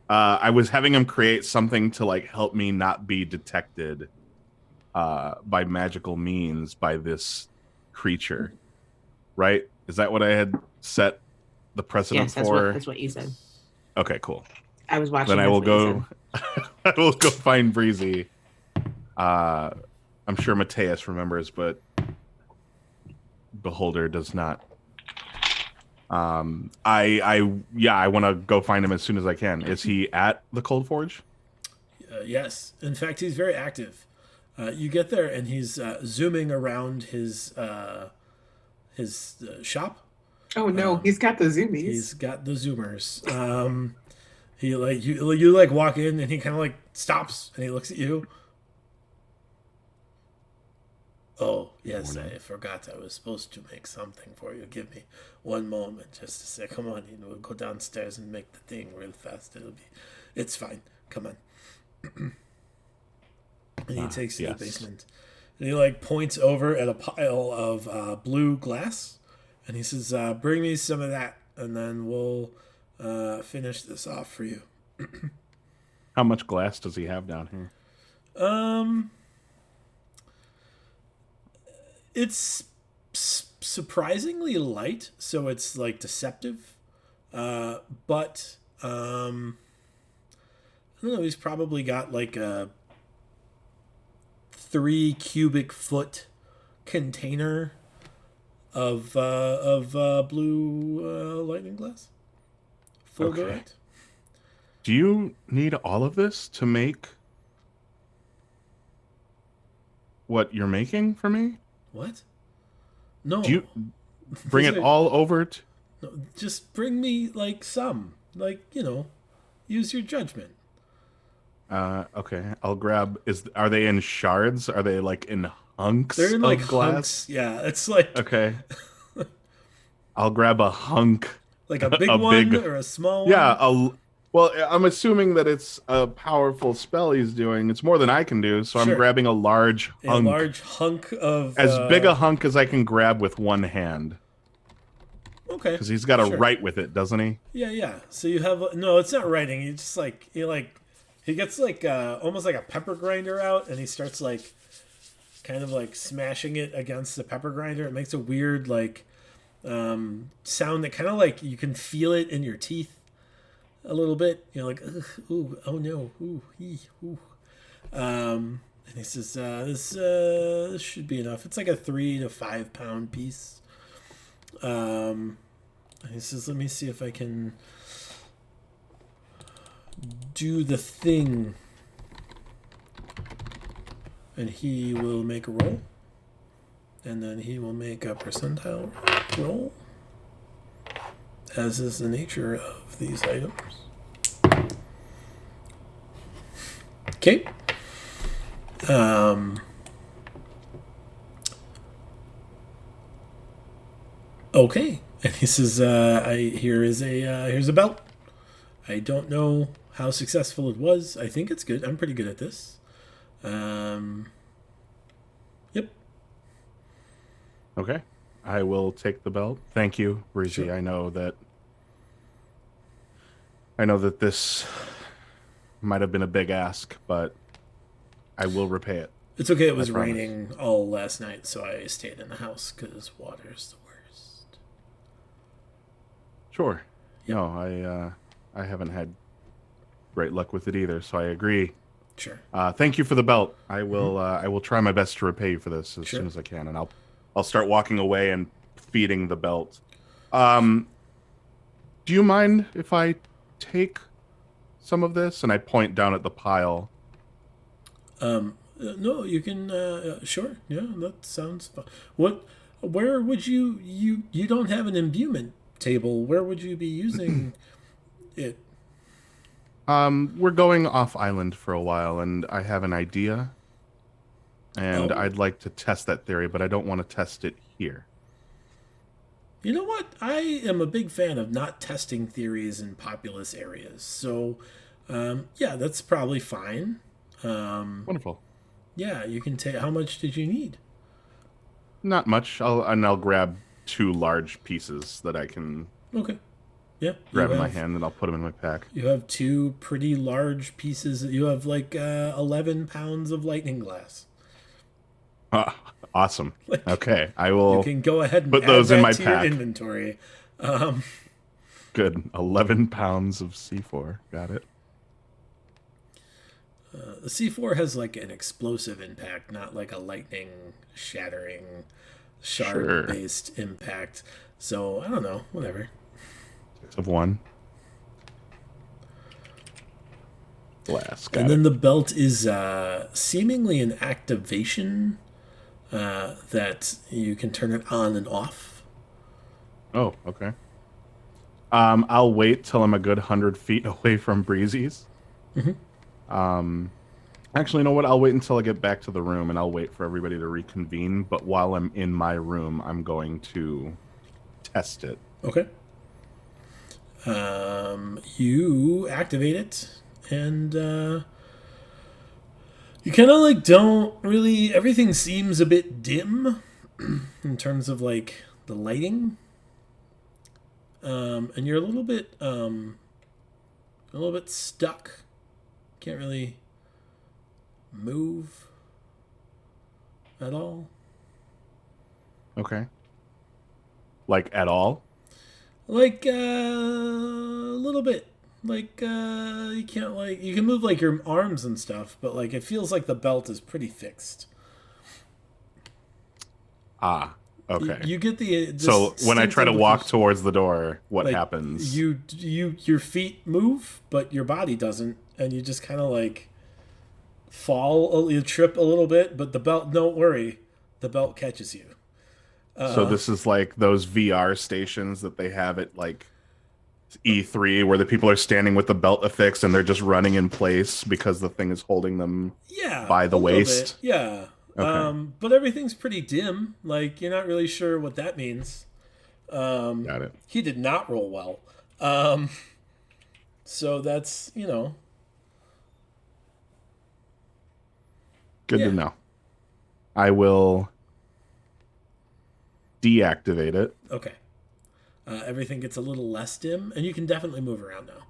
I was having him create something to like help me not be detected by magical means by this creature. Right? Is that what I had set the precedent Yes, that's for? that's what you said. Okay, cool. I was watching. Then I that's will what you go. I will go find Breezy. I'm sure Mateus remembers, but Beholder does not. I want to go find him as soon as I can. Is he at the Cold Forge? Yes. In fact, he's very active. You get there, and he's zooming around his shop. Oh no, he's got the zoomies. He's got the zoomers. He like you like walk in, and he kind of like stops, and he looks at you. Oh, yes, I forgot I was supposed to make something for you. Give me one moment just to say, come on, we'll go downstairs and make the thing real fast. It's fine. Come on. And he takes you to the basement. And he like points over at a pile of blue glass. And he says, bring me some of that, and then we'll finish this off for you. How much glass does he have down here? It's surprisingly light, so it's like deceptive. But I don't know. He's probably got like a 3 cubic foot container of blue lightning glass. Fulgurite. Do you need all of this to make what you're making for me? What? No. Do you bring it all over? No, just bring me like some. Like, use your judgment. Okay. I'll grab. Are they in shards? Are they like in hunks? They're in like of glass? hunks. Yeah, it's like Okay. I'll grab a hunk. Like a big one or a small one? Yeah. Well, I'm assuming that it's a powerful spell he's doing. It's more than I can do, so I'm grabbing a large hunk. A large hunk of... As big a hunk as I can grab with one hand. Okay. Because he's got to write with it, doesn't he? Yeah. So you have... No, it's not writing. He just like... He gets like almost like a pepper grinder out, and he starts like kind of like smashing it against the pepper grinder. It makes a weird like sound that kind of like you can feel it in your teeth a little bit. Like, ooh, oh no, ooh, ooh. And he says, this should be enough. It's like a 3 to 5 pound piece. And he says, let me see if I can do the thing. And he will make a roll. And then he will make a percentile roll. As is the nature of these items. Okay. Okay. And he says, here's a belt. I don't know how successful it was. I think it's good. I'm pretty good at this. Yep. Okay. I will take the belt. Thank you, Breezy. Sure. I know that this might have been a big ask, but I will repay it. It's okay. It was raining all last night, so I stayed in the house because water's the worst. Sure. Yep. No, I haven't had great luck with it either, so I agree. Sure. Thank you for the belt. I will try my best to repay you for this as soon as I can, and I'll start walking away and feeding the belt. Do you mind if I take some of this? And I point down at the pile. No, you can. Sure. Yeah, that sounds fun. Where would you don't have an imbuement table? Where would you be using it? We're going off island for a while, and I have an idea, and I'd like to test that theory, but I don't want to test it here. You know what? I am a big fan of not testing theories in populous areas. So, yeah, that's probably fine. Wonderful. Yeah, you can take. How much did you need? Not much. I'll grab 2 large pieces that I can. Okay. Yeah. Grab in my hand, and I'll put them in my pack. You have 2 pretty large pieces. You have like 11 pounds of lightning glass. Awesome. Okay, I will. You can go ahead and put add those that in my to pack. your inventory. Good. 11 pounds of C4. Got it. The C4 has like an explosive impact, not like a lightning shattering shard based impact. So I don't know. Whatever. 6 of 1. Glass. And then the belt is seemingly an activation that you can turn it on and off. Oh, okay. I'll wait till I'm a good 100 feet away from Breezy's. Actually, you know what? I'll wait until I get back to the room, and I'll wait for everybody to reconvene. But while I'm in my room, I'm going to test it. Okay. You activate it, and you kind of like don't really. Everything seems a bit dim in terms of like the lighting, and you're a little bit stuck. Can't really move at all. Okay. Like at all? Like a little bit. Like you can't like you can move like your arms and stuff, but like it feels like the belt is pretty fixed. Ah, okay. You get the so when I try to walk towards the door, what happens? Your feet move, but your body doesn't, and you just kind of like fall. You trip a little bit, but the belt. Don't worry, the belt catches you. So this is like those VR stations that they have at like E3 where the people are standing with the belt affixed and they're just running in place because the thing is holding them by the waist. Yeah. Okay. But everything's pretty dim. Like you're not really sure what that means. Got it. He did not roll well. So that's, Good to know. I will deactivate it. Okay. Everything gets a little less dim, and you can definitely move around now.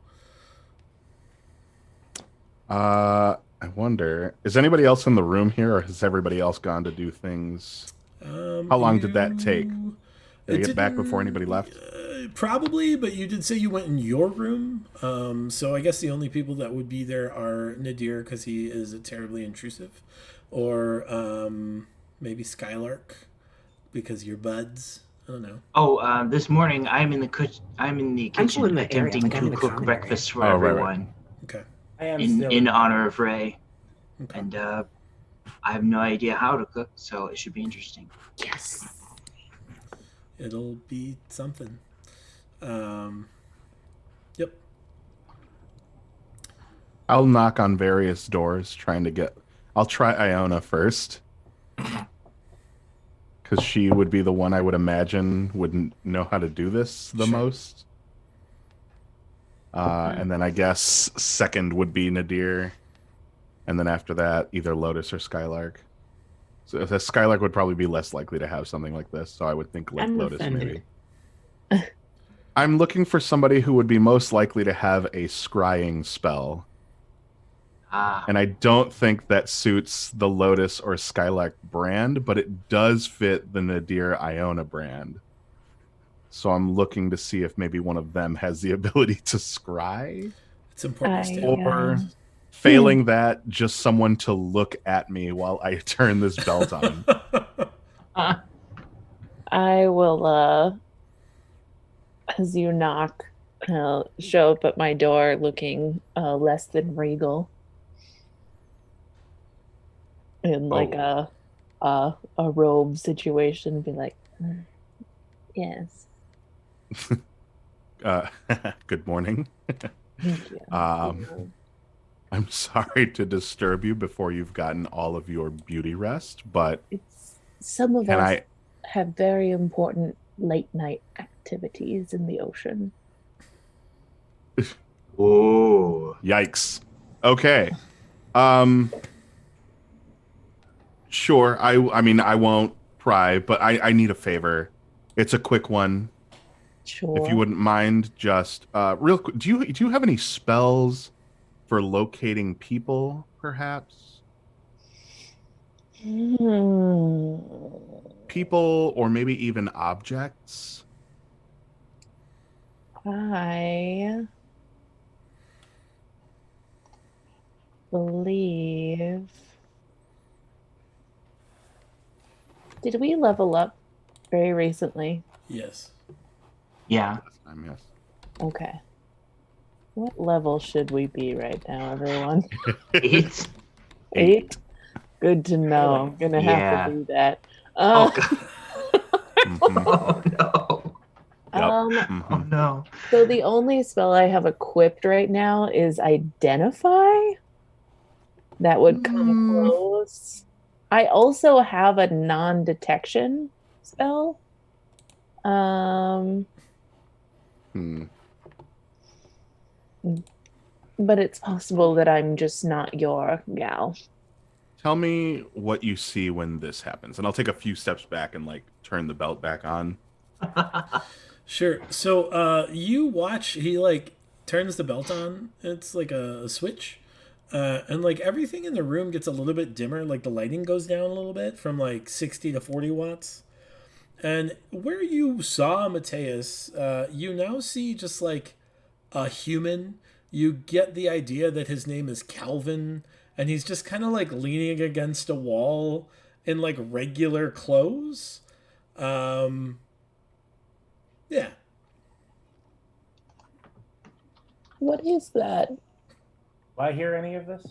I wonder, is anybody else in the room here, or has everybody else gone to do things? How long did that take? Did I get back before anybody left? Probably, but you did say you went in your room. So I guess the only people that would be there are Nadir, because he is terribly intrusive, or maybe Skylark, because you're buds. I don't know. Oh, this morning I'm in the kitchen attempting to cook breakfast for everyone. Okay. I am in honor of Ray, and I have no idea how to cook, so it should be interesting. Yes. It'll be something. Yep. I'll knock on various doors trying to get. I'll try Iona first. Because she would be the one I would imagine wouldn't know how to do this the most. And then I guess second would be Nadir. And then after that, either Lotus or Skylark. So the Skylark would probably be less likely to have something like this. So I would think like I'm Lotus offended. maybe. I'm looking for somebody who would be most likely to have a scrying spell. And I don't think that suits the Lotus or Skylark brand, but it does fit the Nadir Iona brand. So I'm looking to see if maybe one of them has the ability to scry. It's important to stay Or failing that, just someone to look at me while I turn this belt on. I will, as you knock, show up at my door looking less than regal. In like a robe situation, be like, yes. Good morning. Thank you. I'm sorry to disturb you before you've gotten all of your beauty rest, but Some of us have very important late night activities in the ocean. Oh, yikes. Okay. Sure. I mean, I won't pry, but I need a favor. It's a quick one. Sure. If you wouldn't mind, just real quick. Do you have any spells for locating people, perhaps? People, or maybe even objects? I believe. Did we level up very recently? Yes. Yeah. Yes. Okay. What level should we be right now, everyone? 8. 8? Good to know. I'm going to have to do that. Oh no. Oh no. So the only spell I have equipped right now is Identify. That would come close. I also have a non-detection spell. But it's possible that I'm just not your gal. Tell me what you see when this happens, and I'll take a few steps back and like turn the belt back on. Sure. So you watch, he like turns the belt on. It's like a switch. And like everything in the room gets a little bit dimmer. Like the lighting goes down a little bit from like 60 to 40 watts. And where you saw Mateus, you now see just like a human. You get the idea that his name is Calvin, and he's just kind of like leaning against a wall in like regular clothes. Yeah. What is that? Do I hear any of this?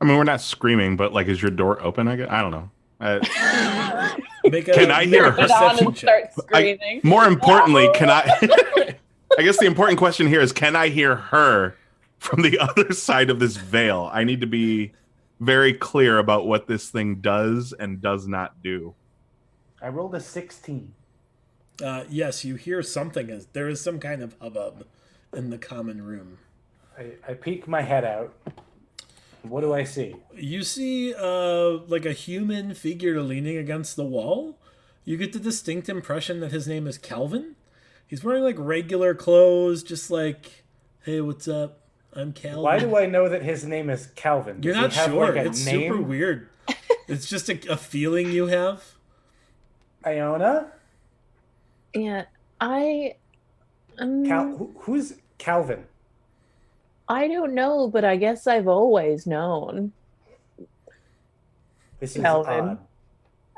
I mean, we're not screaming, but like, is your door open? I don't know. Can I hear her? More importantly, can I? I guess the important question here is, can I hear her from the other side of this veil? I need to be very clear about what this thing does and does not do. I rolled a 16. Yes, you hear something. There is some kind of hubbub in the common room. I peek my head out. What do I see? You see like a human figure leaning against the wall. You get the distinct impression that his name is Calvin. He's wearing like regular clothes, just like, hey, what's up? I'm Calvin. Why do I know that his name is Calvin? You're not sure. Like it's super weird. It's just a feeling you have. Iona? Yeah, who's Calvin? I don't know, but I guess I've always known. This is odd.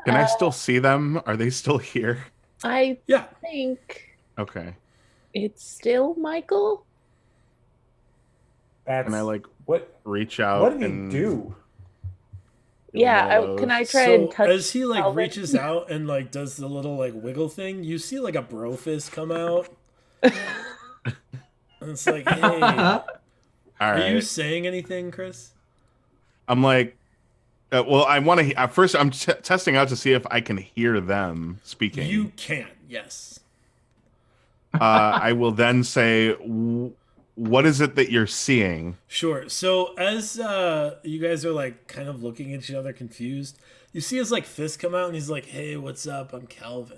Can I still see them? Are they still here? I think. Okay. It's still Michael. Can I like reach out? What did he do? Yeah, can I try and touch? As he like reaches out and like does the little like wiggle thing, you see like a bro fist come out. And it's like, hey, all right. Are you saying anything, Chris? I'm like, well, I want to. First, I'm testing out to see if I can hear them speaking. You can, yes. I will then say, what is it that you're seeing? Sure. So as you guys are like kind of looking at each other confused, you see his like fist come out and he's like, "Hey, what's up? I'm Calvin."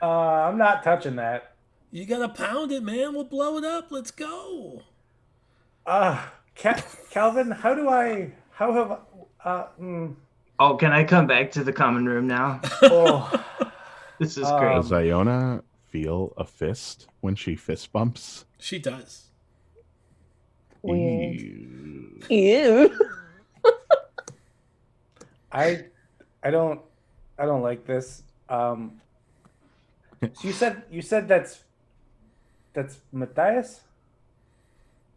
I'm not touching that. You gotta pound it, man. We'll blow it up. Let's go. Calvin, Oh, can I come back to the common room now? Oh, This is great. Does Iona feel a fist when she fist bumps? She does. Weird. Ew. Ew. I don't like this. So you said that's Matthias?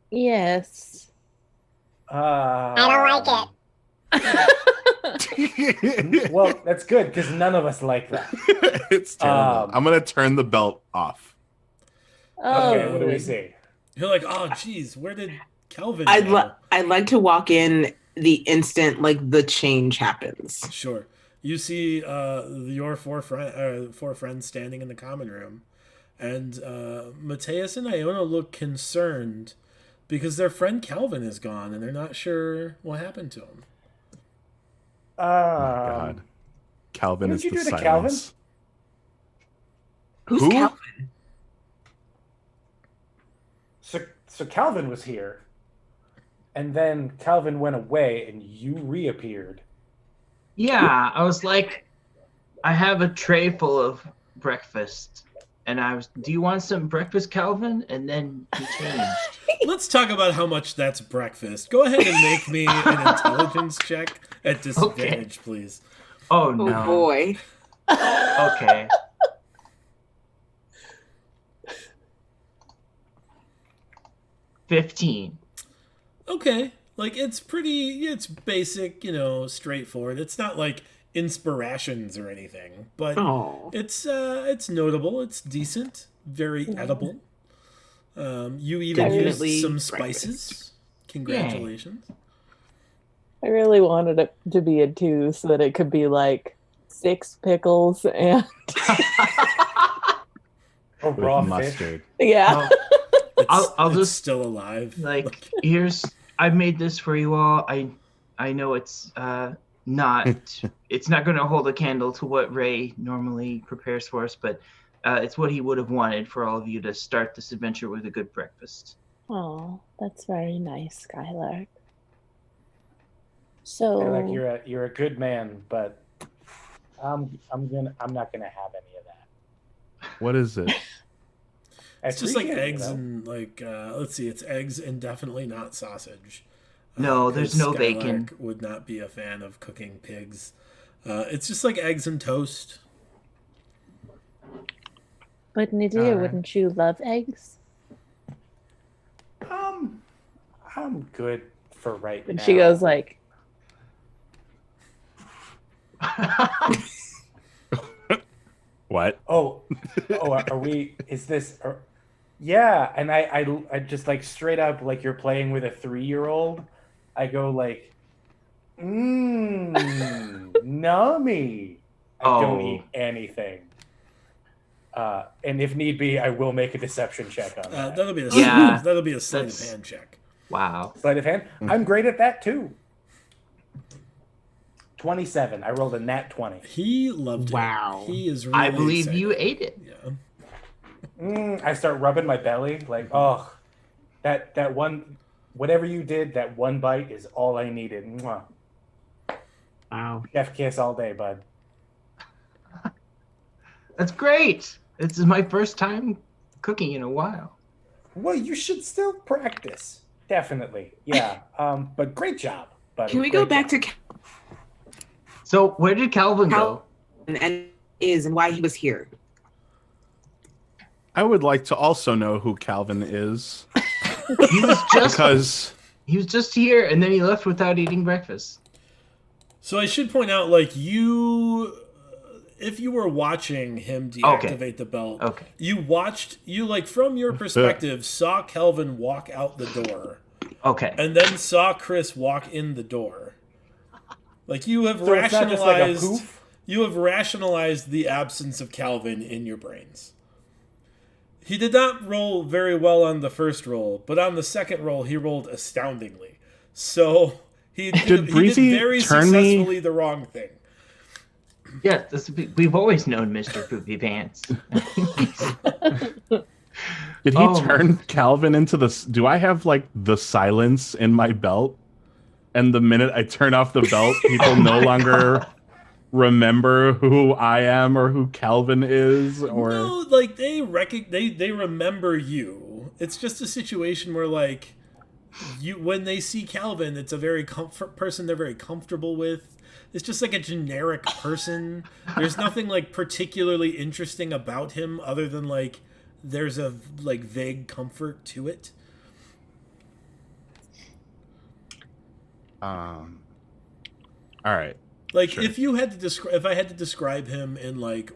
Yes. I don't like it. Well, that's good because none of us like that. It's terrible. I'm gonna turn the belt off. Oh. Okay, what do we see? You're like, "Oh, geez, where did Calvin I'd go?" like to walk in the instant like the change happens. Sure. You see your four friends standing in the common room, and Matthias and Iona look concerned because their friend Calvin is gone, and they're not sure what happened to him. Oh my God. Calvin what is did you the do to silence. Who's Who? Calvin? So Calvin was here, and then Calvin went away, and you reappeared. Yeah, I was like, I have a tray full of breakfast. And do you want some breakfast, Calvin? And then he changed. Let's talk about how much that's breakfast. Go ahead and make me an intelligence check at disadvantage, please. Oh, no. Oh boy. Okay. $15. Okay. Like, it's basic, straightforward. It's not like inspirations or anything, but Oh. it's notable. It's decent, very edible. You even Definitely used some breakfast. spices. Congratulations. I really wanted it to be a 2 so that it could be like 6 pickles and Or With raw fish. mustard. yeah. I'll It's just still alive. like I made this for you all. I know it's not it's not going to hold a candle to what Ray normally prepares for us, but it's what he would have wanted for all of you to start this adventure with a good breakfast. Oh, that's very nice, Skylark. I So feel like you're a good man, but I'm not gonna have any of that. What is it? It's just like appreciate it, eggs though. and like let's see, it's eggs and definitely not sausage. No, there's 'cause no Skylark bacon. Would not be a fan of cooking pigs. It's just like eggs and toast. but Nadia, Alright. wouldn't you love eggs? I'm good for right And now. she goes like, What? Oh, are we? Is this? Yeah, and I just like straight up like you're playing with a 3-year-old. I go like, nummy. I don't Oh. eat anything. And if need be, I will make a deception check on that. That'll be a Yeah, that'll be a sleight of that's- hand check. Wow. Sleight of hand. I'm great at that too. 27. I rolled a nat 20. He loved Wow. it. He is really I believe excited. you ate it. Yeah. I start rubbing my belly like, oh, that one, whatever you did, that one bite is all I needed. Mwah. Wow. Chef kiss all day, bud. That's great. This is my first time cooking in a while. Well, you should still practice. Definitely. Yeah. But great job. Buddy. Can we go Great back job. to So where did Calvin go? Calvin and why he was here? I would like to also know who Calvin is He was because just here and then he left without eating breakfast. So I should point out, like, if you were watching him deactivate the belt, Okay. you like from your perspective saw Kelvin walk out the door, Okay. and then saw Chris walk in the door. Like you have So it's not just like a rationalized, poof? You have rationalized the absence of Calvin in your brains. He did not roll very well on the first roll, but on the second roll, he rolled astoundingly. So he did very successfully the wrong thing. Yeah, we've always known Mr. Poopy Pants. Did he turn Calvin into the... Do I have, like, the silence in my belt? And the minute I turn off the belt, people no longer... remember who I am or who Calvin is, or no, like they remember you. It's just a situation where like when they see Calvin, it's a very person they're very comfortable with. It's just like a generic person. There's nothing like particularly interesting about him other than like there's a like vague comfort to it. All right. Like sure. if I had to describe him in like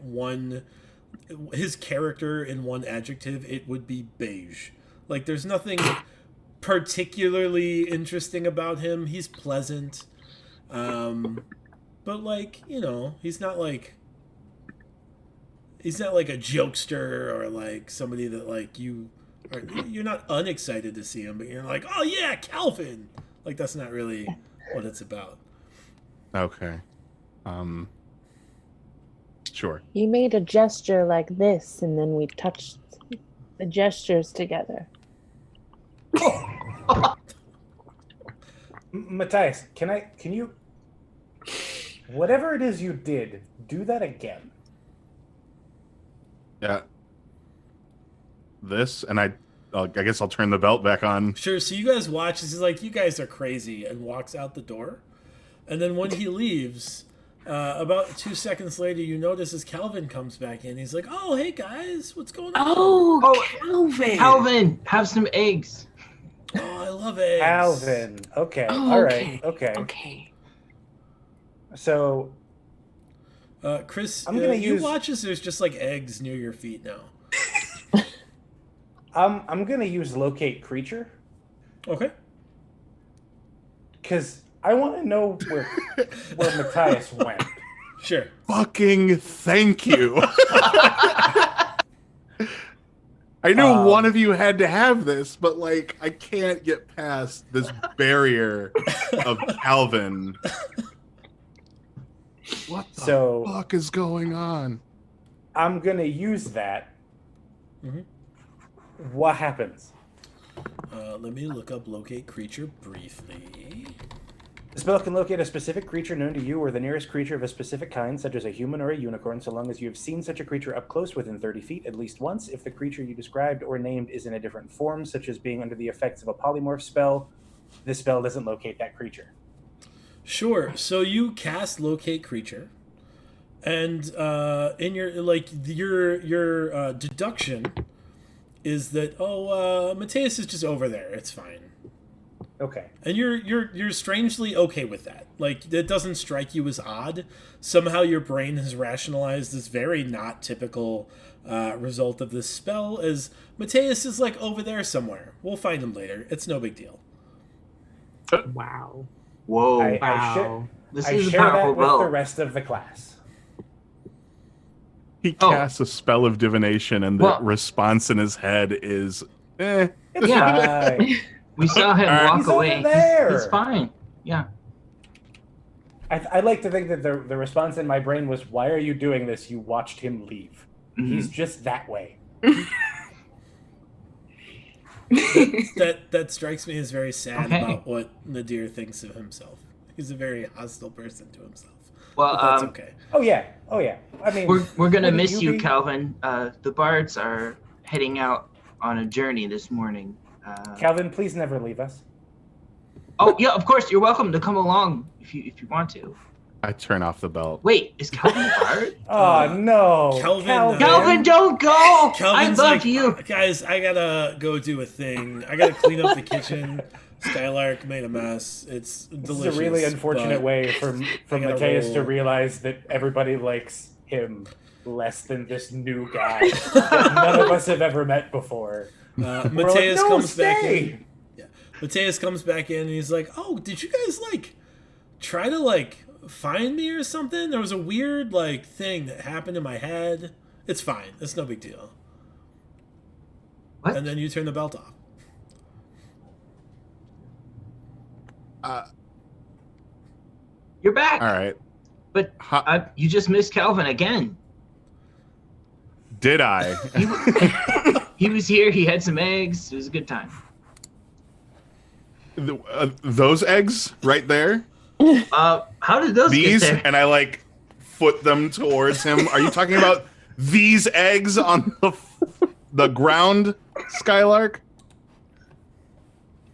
his character in one adjective, it would be beige. Like there's nothing particularly interesting about him. He's pleasant. But like, you know, he's not like a jokester or like somebody that like you're not unexcited to see him, but you're like, "Oh yeah, Calvin." Like that's not really what it's about. Okay. Sure. You made a gesture like this, and then we touched the gestures together. Matthias, can you, whatever it is you did, do that again. Yeah. This, and I guess I'll turn the belt back on. Sure. So you guys watch. He's like, "You guys are crazy," and walks out the door. And then when he leaves, about 2 seconds later, you notice as Calvin comes back in, he's like, "Oh, hey guys, what's going on?" Oh, Calvin. Calvin, have some eggs. Oh, I love eggs. Calvin. Okay. Oh, All right. Okay. So, Chris, I'm gonna you use... watch as there's just like eggs near your feet now. I'm gonna use locate creature. Okay. Because I want to know where Matthias went. Sure. Fucking thank you. I knew one of you had to have this, but like I can't get past this barrier of Calvin. What the fuck is going on? I'm gonna use that. Mm-hmm. What happens? Let me look up locate creature briefly. The spell can locate a specific creature known to you or the nearest creature of a specific kind, such as a human or a unicorn, so long as you have seen such a creature up close within 30 feet at least once. If the creature you described or named is in a different form, such as being under the effects of a polymorph spell, this spell doesn't locate that creature. Sure. So you cast locate creature, and in your deduction is that Matthias is just over there. It's fine. Okay. And you're strangely okay with that. Like it doesn't strike you as odd. Somehow your brain has rationalized this very not typical result of this spell as Matthias is like over there somewhere. We'll find him later. It's no big deal. Wow. Whoa. I This share is a that powerful with the belt. rest of the class. He casts a spell of divination, and the response in his head is, eh. It's Yeah. fine. We saw him walk He's away. over there. He's fine. Yeah. I like to think that the response in my brain was, "Why are you doing this? You watched him leave. Mm-hmm. He's just that way." That strikes me as very sad about what Nadir thinks of himself. He's a very hostile person to himself. Well, but that's okay. Oh yeah. I mean, we're gonna wouldn't miss you, be? Calvin. The bards are heading out on a journey this morning. Calvin, please never leave us. Oh yeah, of course. You're welcome to come along if you want to. I turn off the belt. Wait, is Calvin a bard? Oh no, Calvin, don't go! Calvin's I love like, you, guys. I gotta go do a thing. I gotta clean up the kitchen. Skylark made a mess. It's delicious. This is a really unfortunate way for Matthias to roll. realize that everybody likes him less than this new guy that none of us have ever met before. Matthias like, "No, comes back stay!" in. Yeah, Matthias comes back in and he's like, "Oh, did you guys like try to like find me or something? There was a weird like thing that happened in my head. It's fine. It's no big deal. What? And then you turn the belt off. You're back. All right. But you just missed Calvin again. Did I? He was here. He had some eggs. It was a good time. Those eggs right there? How did those These? get there? And I like foot them towards him. Are you talking about these eggs on the ground, Skylark?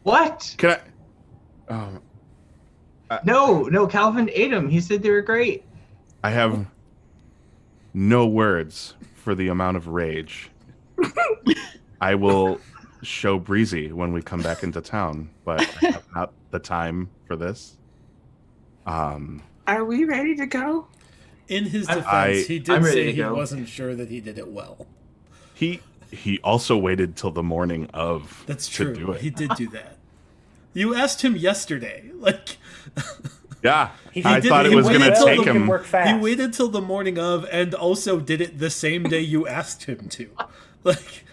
What? Can I? No, Calvin ate them. He said they were great. I have no words for the amount of rage. I will show Breezy when we come back into town, but I have not the time for this. Are we ready to go? In his defense, he did say he go. wasn't sure that he did it well. He also waited till the morning of. That's to true. do it. He did do that. You asked him yesterday, like. Yeah, He I did- thought it he was going waited to till take the- He can him. work fast. He waited till the morning of, and also did it the same day you asked him to. Like,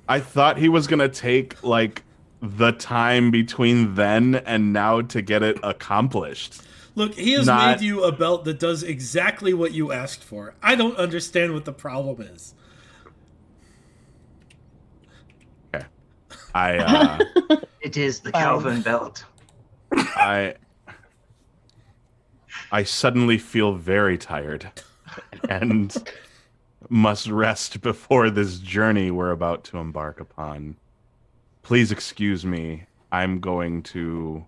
I thought he was going to take like the time between then and now to get it accomplished. look, he has Not- made you a belt that does exactly what you asked for. I don't understand what the problem is. Okay. I It is the Calvin belt. I suddenly feel very tired and must rest before this journey we're about to embark upon. Please excuse me. I'm going to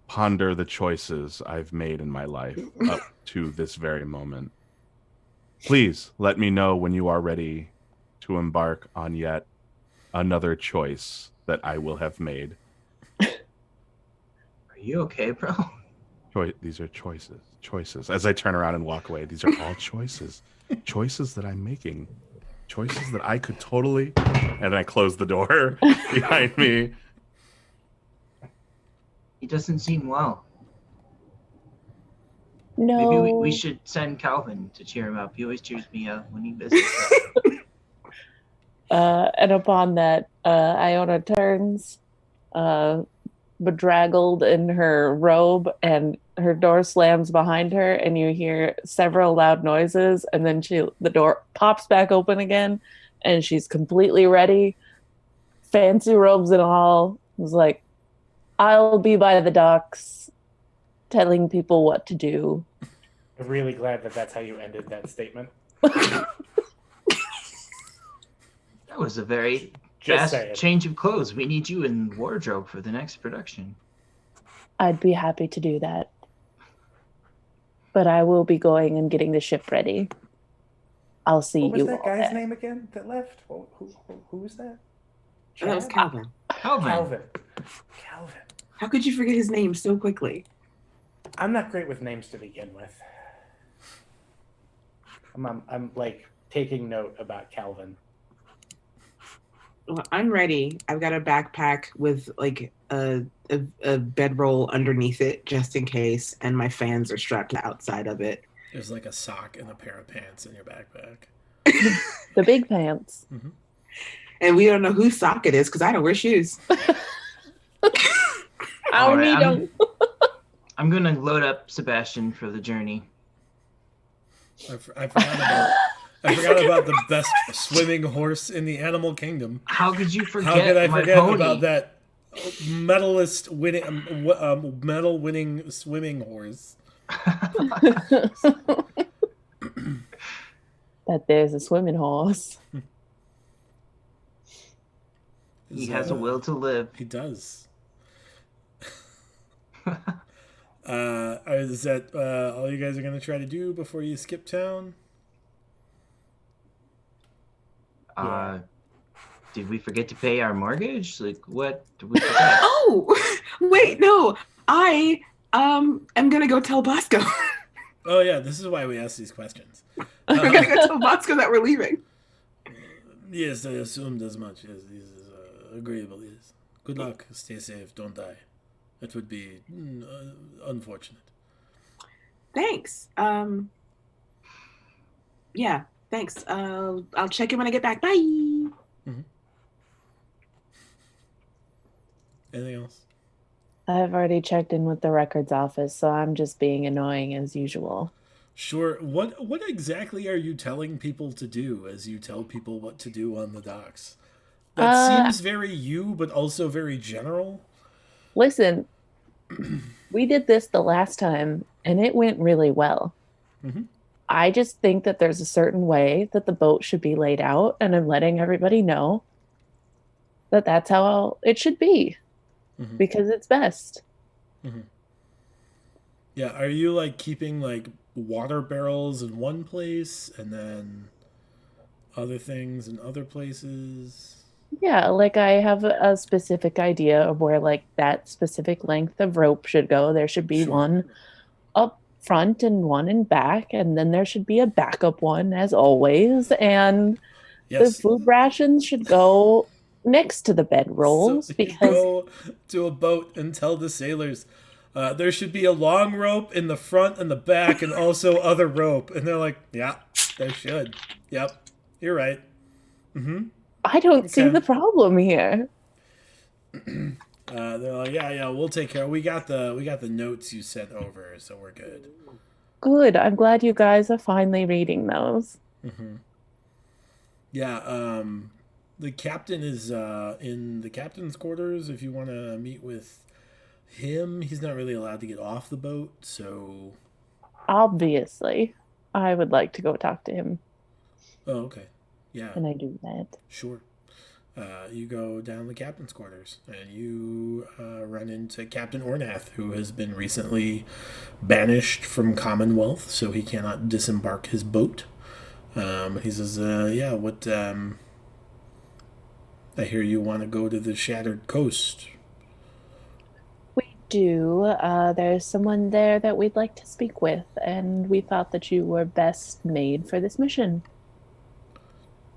ponder the choices I've made in my life up to this very moment. Please let me know when you are ready to embark on yet another choice that I will have made. Are you okay, bro? These are choices. As I turn around and walk away, these are all choices that I'm making, choices that I could totally. And I close the door behind me. He doesn't seem well. No. Maybe we should send Calvin to cheer him up. He always cheers me up when he visits. And upon that, Iona turns, bedraggled in her robe, and her door slams behind her, and you hear several loud noises, and then the door pops back open again, and she's completely ready, fancy robes and all. It was like, I'll be by the docks, telling people what to do. I'm really glad that that's how you ended that statement. That was a very Just fast saying. change of clothes. We need you in wardrobe for the next production. I'd be happy to do that. But I will be going and getting the ship ready. I'll see What was you that all guy's there. name again that left? Who was that? That was Chad? Calvin. Calvin. Calvin. How could you forget his name so quickly? I'm not great with names to begin with. I'm like taking note about Calvin. Well, I'm ready. I've got a backpack with like a bedroll underneath it just in case, and my fans are strapped to the outside of it. There's like a sock and a pair of pants in your backpack. The big pants. And we don't know whose sock it is because I don't wear shoes. I All right, need them. I'm gonna load up Sebastian for the journey. I forgot about the best swimming horse in the animal kingdom. How could you forget How could I my forget pony? about that medal winning swimming horse? That there's a swimming horse. He has a will to live. He does. Is that all you guys are going to try to do before you skip town? Did we forget to pay our mortgage? Like, what did we forget? Oh, wait, no. I am gonna go tell Bosco. Oh yeah, this is why we ask these questions. I'm gonna go tell Bosco that we're leaving. Yes, I assumed as much. Yes, this is agreeable. Yes. Good luck. Stay safe. Don't die. It would be unfortunate. Thanks. Yeah, thanks. I'll check in when I get back. Bye. Mm-hmm. Anything else? I've already checked in with the records office, so I'm just being annoying as usual. Sure. What exactly are you telling people to do as you tell people what to do on the docks? That seems very you, but also very general. Listen, we did this the last time, and it went really well. Mm-hmm. I just think that there's a certain way that the boat should be laid out, and I'm letting everybody know that that's how it should be, because it's best. Mm-hmm. Yeah, are you like keeping like water barrels in one place and then other things in other places? Yeah, like I have a specific idea of where like that specific length of rope should go. There should be one up front and one in back, and then there should be a backup one as always. And the food rations should go next to the bedrolls because you go to a boat and tell the sailors there should be a long rope in the front and the back and also other rope. And they're like, yeah, there should. Yep, you're right. Mm-hmm. I don't see the problem here. They're like, yeah, we'll take care. We got the notes you sent over, so we're good. Good. I'm glad you guys are finally reading those. Mm-hmm. Yeah. The captain is in the captain's quarters. If you want to meet with him, he's not really allowed to get off the boat, so. Obviously, I would like to go talk to him. Oh, okay. Yeah. Can I do that? Sure. You go down the captain's quarters and you run into Captain Ornath, who has been recently banished from Commonwealth, so he cannot disembark his boat. He says, yeah, what, I hear you want to go to the Shattered Coast. We do. There's someone there that we'd like to speak with, and we thought that you were best made for this mission.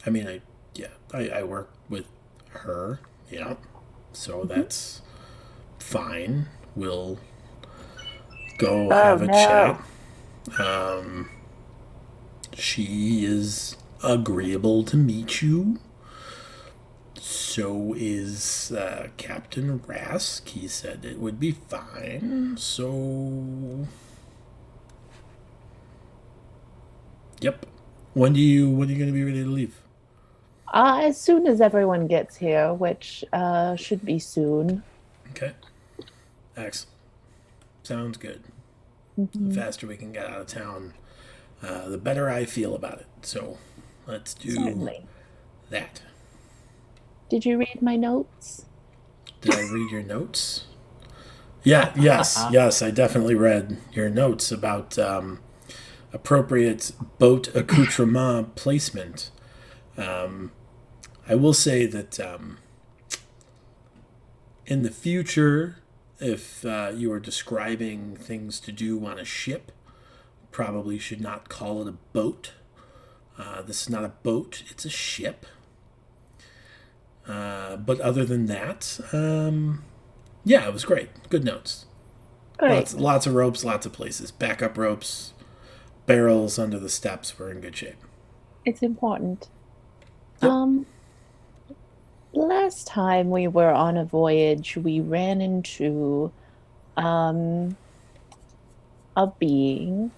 I mean, I work with her, yeah, so that's fine. We'll go have a chat. She is agreeable to meet you. So is Captain Rask. He said it would be fine. So, yep. When are you going to be ready to leave? As soon as everyone gets here, which should be soon. Okay. Excellent. Sounds good. Mm-hmm. The faster we can get out of town, the better I feel about it. So let's do that. Did you read my notes? Did I read your notes? Yeah, yes, I definitely read your notes about appropriate boat accoutrement placement. I will say that in the future, if you are describing things to do on a ship, probably should not call it a boat. This is not a boat, it's a ship. But other than that, yeah, it was great. Good notes. Great. Lots of ropes, lots of places. Backup ropes, barrels under the steps were in good shape. It's important. Last time we were on a voyage, we ran into a being.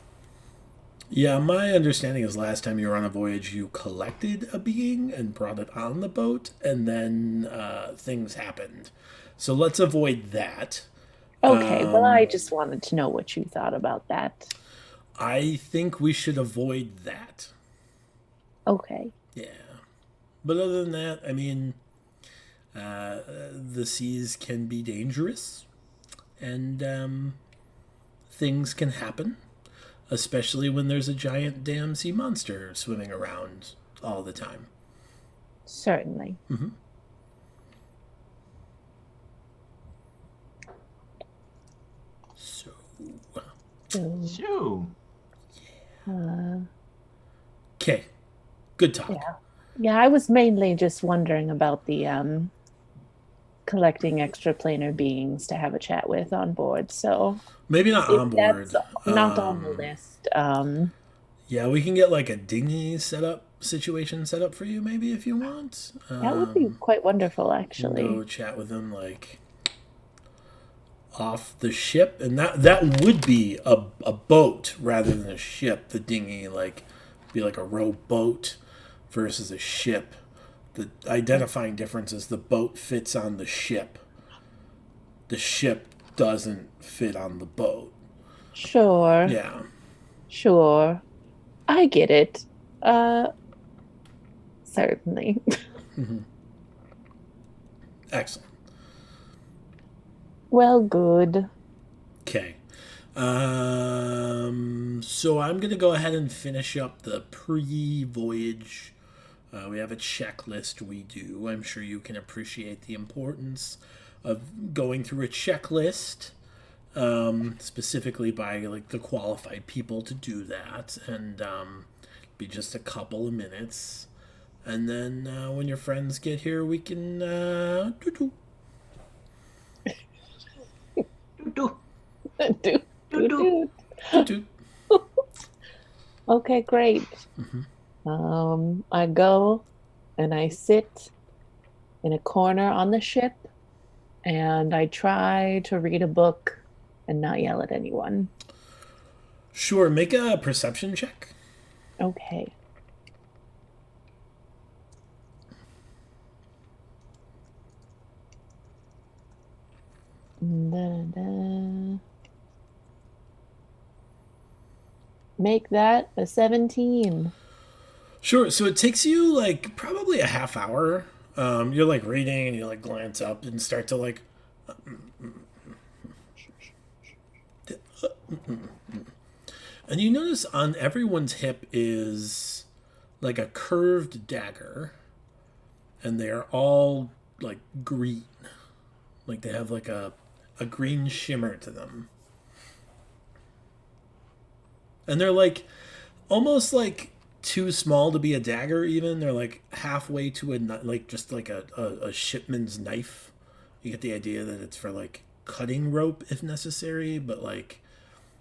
Yeah, my understanding is last time you were on a voyage, you collected a being and brought it on the boat, and then things happened. So let's avoid that. Okay, well, I just wanted to know what you thought about that. I think we should avoid that. Okay. Yeah. But other than that, I mean, the seas can be dangerous, and things can happen, especially when there's a giant damn sea monster swimming around all the time. Certainly. Mm-hmm. So. Okay. Good talk. Yeah, I was mainly just wondering about the collecting extraplanar beings to have a chat with on board. So maybe not on board. That's not on the list. Yeah, we can get like a dinghy situation set up for you, maybe if you want. That would be quite wonderful, actually. Go chat with them like off the ship, and that would be a boat rather than a ship. The dinghy be like a rowboat versus a ship. The identifying difference is the boat fits on the ship. The ship doesn't fit on the boat. Sure. Yeah. Sure. I get it. Certainly. Mm-hmm. Excellent. Well, good. Okay. So I'm going to go ahead and finish up the pre-voyage. We have a checklist we do. I'm sure you can appreciate the importance of going through a checklist, specifically by like the qualified people to do that, and be just a couple of minutes, and then when your friends get here, we can Okay, great. Mm-hmm. I go and I sit in a corner on the ship and I try to read a book and not yell at anyone. Sure, make a perception check. Okay. Make that a 17. Sure. So it takes you like probably a half hour. You're like reading and you like glance up and start to like. And you notice on everyone's hip is like a curved dagger, and they're all like green. Like they have like a green shimmer to them. And they're like almost like too small to be a dagger even. They're like halfway to just like a shipman's knife. You get the idea that it's for like cutting rope if necessary, but like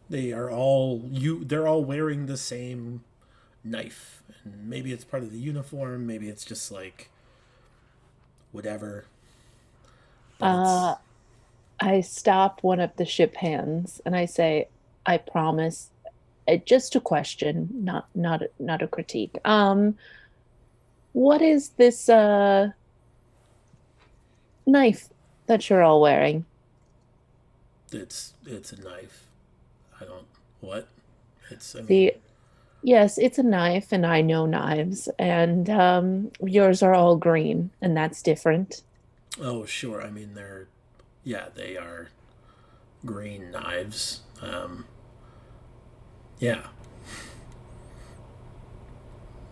they're all wearing the same knife. And maybe it's part of the uniform, maybe it's just like whatever. I stop one of the ship hands and I say, I promise, just a question, not a critique. What is this knife that you're all wearing? It's a knife. What? Yes, it's a knife, and I know knives, and yours are all green, and that's different. Oh, sure. I mean, they are green knives. Yeah.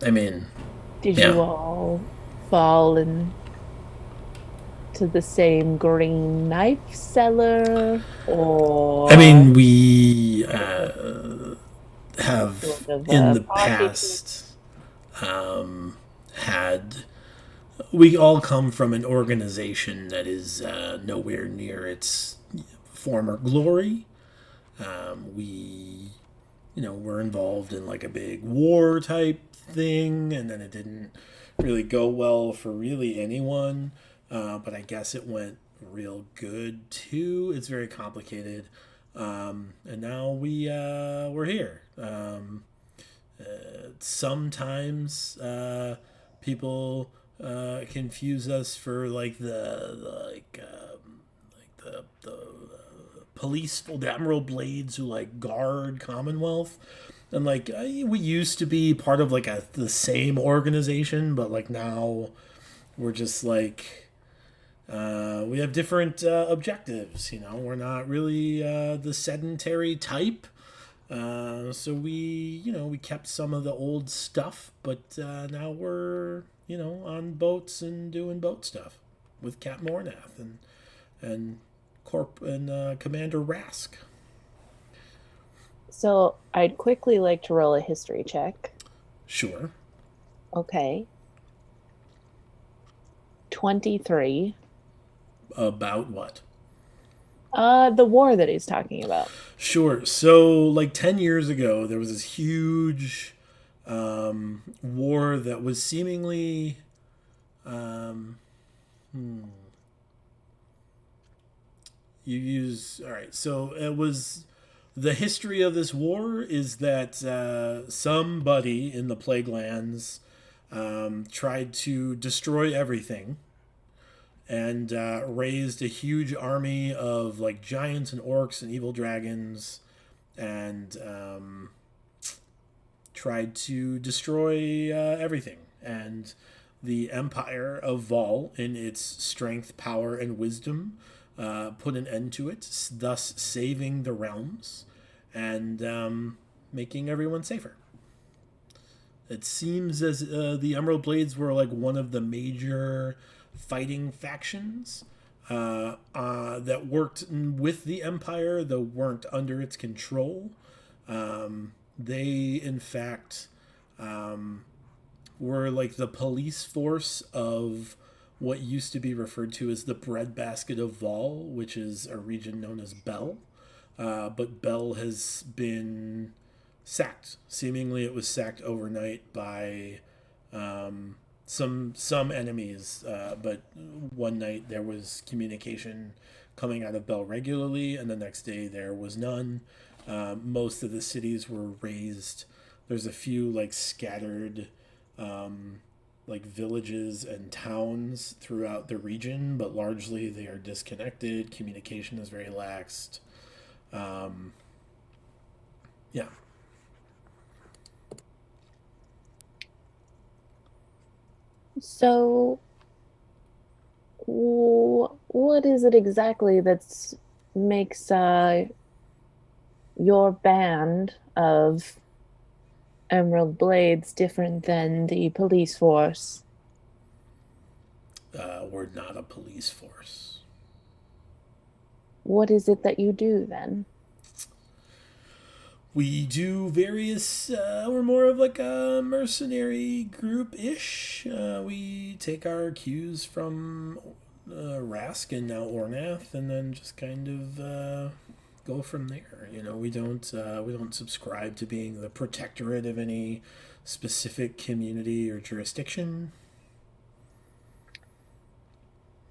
I mean, did you all fall into the same green knife cellar, or? I mean, we have in the past we all come from an organization that is nowhere near its former glory. We're involved in like a big war type thing, and then it didn't really go well for really anyone. But I guess it went real good too. It's very complicated. And now we're here. Sometimes people confuse us for like the police, the Emerald Blades who like guard Commonwealth, and like we used to be part of like the same organization, but like now we're just like we have different objectives. We're not really the sedentary type. So we kept some of the old stuff, but now we're on boats and doing boat stuff with Cap Mornath and Commander Rask. So I'd quickly like to roll a history check. Sure. Okay. 23. About what? The war that he's talking about. Sure. So, like 10 years ago, there was this huge war that was seemingly. Um, You use. All right. So, it was. The history of this war is that somebody in the Plague Lands tried to destroy everything and raised a huge army of like giants and orcs and evil dragons and tried to destroy everything. And the Empire of Vol, in its strength, power, and wisdom, put an end to it, thus saving the realms and making everyone safer. It seems as the Emerald Blades were like one of the major fighting factions that worked with the Empire, though weren't under its control. They, in fact, were like the police force of what used to be referred to as the breadbasket of Vol, which is a region known as Bel. But Bel has been sacked. Seemingly it was sacked overnight by some enemies, but one night there was communication coming out of Bel regularly, and the next day there was none. Most of the cities were razed. There's a few like scattered like villages and towns throughout the region, but largely they are disconnected. Communication is very laxed. Yeah. So, what is it exactly that makes your band of Emerald Blades different than the police force? We're not a police force. What is it that you do then? We do various, we're more of like a mercenary group-ish. We take our cues from Rask and now Ornath, and then just kind of go from there. You know, we don't subscribe to being the protectorate of any specific community or jurisdiction.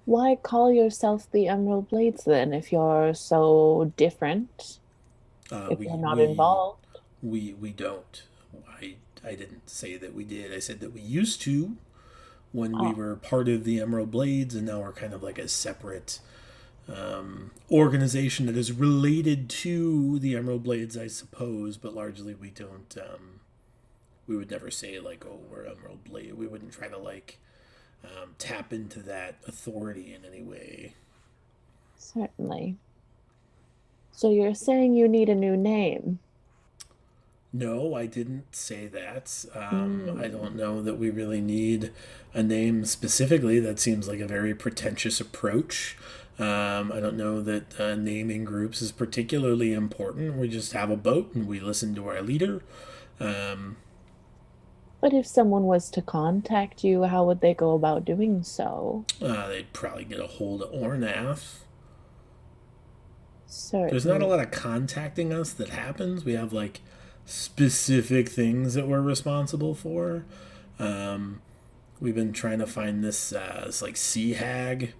Why call yourself the Emerald Blades then if you're so different? If you're not involved. We don't. I didn't say that we did. I said that we used to when we were part of the Emerald Blades, and now we're kind of like a separate organization that is related to the Emerald Blades, I suppose, but largely we don't. We would never say like, oh, we're Emerald Blade. We wouldn't try to like tap into that authority in any way. Certainly. So you're saying you need a new name? No, I didn't say that. I don't know that we really need a name specifically. That seems like a very pretentious approach. I don't know that naming groups is particularly important. We just have a boat and we listen to our leader. But if someone was to contact you, how would they go about doing so? They'd probably get a hold of Ornath. Certainly. There's not a lot of contacting us that happens. We have like specific things that we're responsible for. We've been trying to find this like sea hag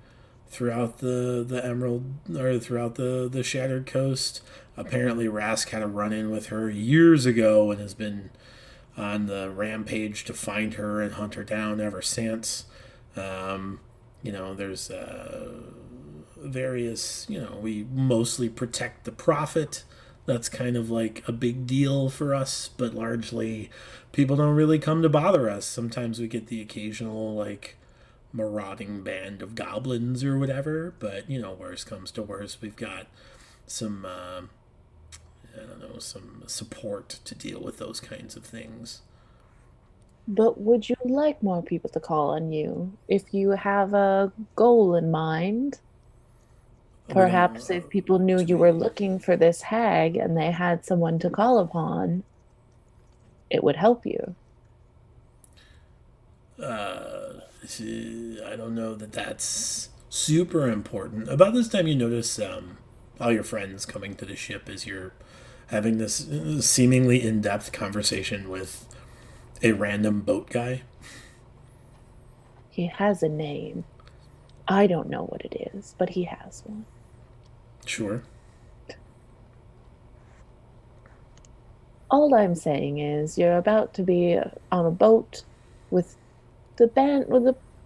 throughout the Emerald, or throughout the Shattered Coast. Apparently Rask had a run-in with her years ago and has been on the rampage to find her and hunt her down ever since. You know, there's various, you know, we mostly protect the prophet. That's kind of like a big deal for us, but largely people don't really come to bother us. Sometimes we get the occasional like marauding band of goblins or whatever, but you know, worst comes to worst, we've got some some support to deal with those kinds of things. But would you like more people to call on you if you have a goal in mind? Perhaps if people knew you were looking for this hag and they had someone to call upon, it would help you. I don't know that that's super important. About this time, you notice all your friends coming to the ship as you're having this seemingly in-depth conversation with a random boat guy. He has a name. I don't know what it is, but he has one. Sure. All I'm saying is you're about to be on a boat with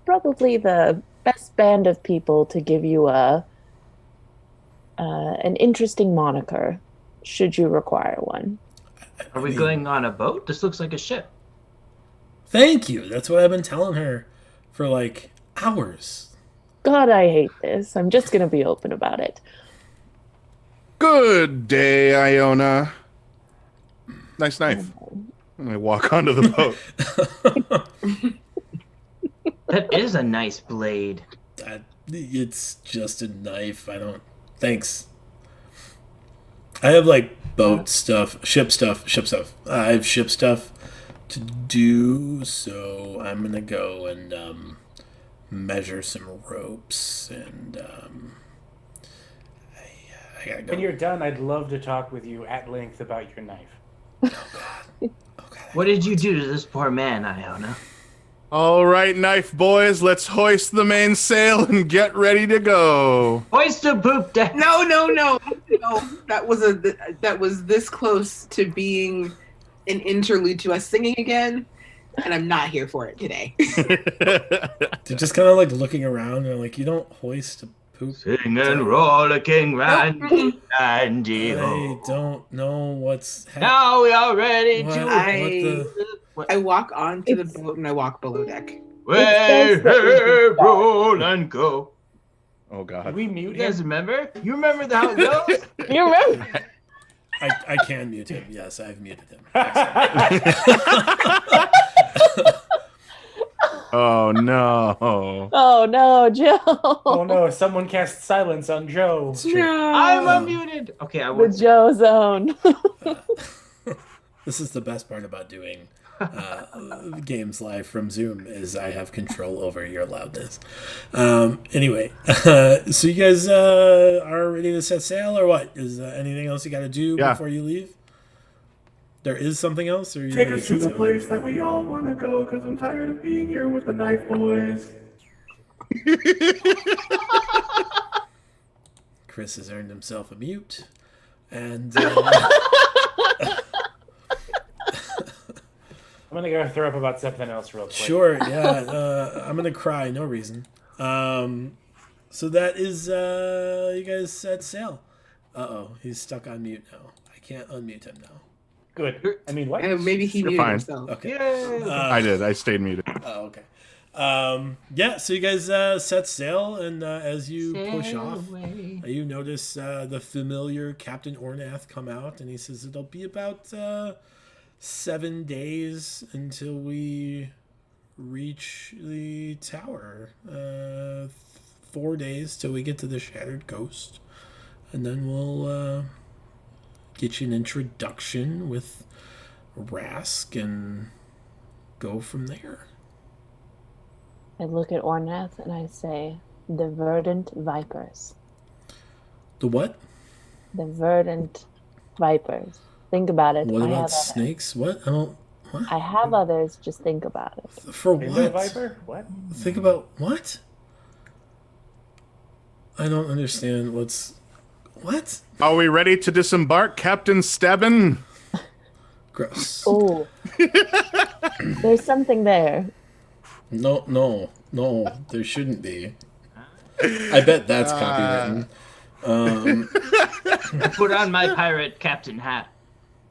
probably the best band of people to give you an interesting moniker, should you require one. Are we going on a boat? This looks like a ship. Thank you. That's what I've been telling her for like hours. God, I hate this. I'm just going to be open about it. Good day, Iona. Nice knife. And I walk onto the boat. That is a nice blade. It's just a knife. Thanks. I have like boat stuff, ship stuff. I have ship stuff to do, so I'm gonna go and measure some ropes, and I gotta go. When you're done, I'd love to talk with you at length about your knife. Oh God. What did you do to this poor man, Iona? All right, knife boys, let's hoist the mainsail and get ready to go. Hoist the poop deck. No. That was this close to being an interlude to us singing again, and I'm not here for it today. They're just kind of like looking around and like, you don't hoist a poop. Sing and rollicking Randy, Randy. I don't know what's happening. Now we are ready to. I walk onto the boat and I walk below deck. Way, hey, roll and go. Oh God. Did we mute You guys him? remember? You remember how it goes? You remember? I can mute him. Yes, I've muted him. Oh no. Oh no, Joe. Oh no, someone cast silence on Joe. No. I'm unmuted. Okay, I The was. Joe zone. This is the best part about doing games live from Zoom is I have control over your loudness. Anyway, so you guys are ready to set sail, or what? Is anything else you got to do before you leave? There is something else, or Take us to the place that we all want to go, because I'm tired of being here with the knife boys. Chris has earned himself a mute, and I'm gonna go throw up about something else real quick. sure, yeah, I'm gonna cry, no reason. So that is you guys set sail. He's stuck on mute now. I can't unmute him now. Good. I mean, what? Maybe he You're muted fine. himself. Okay. I did. I stayed muted. Oh, okay. Yeah, so you guys set sail, and as you push off, you notice the familiar Captain Ornath come out, and he says it'll be about 7 days until we reach the tower. 4 days till we get to the Shattered Coast, and then we'll get you an introduction with Rask and go from there. I look at Ornath and I say, the verdant vipers. The what? The verdant vipers. Think about it. What I about have others. snakes? What? I don't. What? I have others. Just think about it. For Is it a what? viper? What? Think about what? I don't understand what's. What? Are we ready to disembark, Captain Stebbin? Gross. Oh. There's something there. No. There shouldn't be. I bet that's copywritten. Put on my pirate captain hat.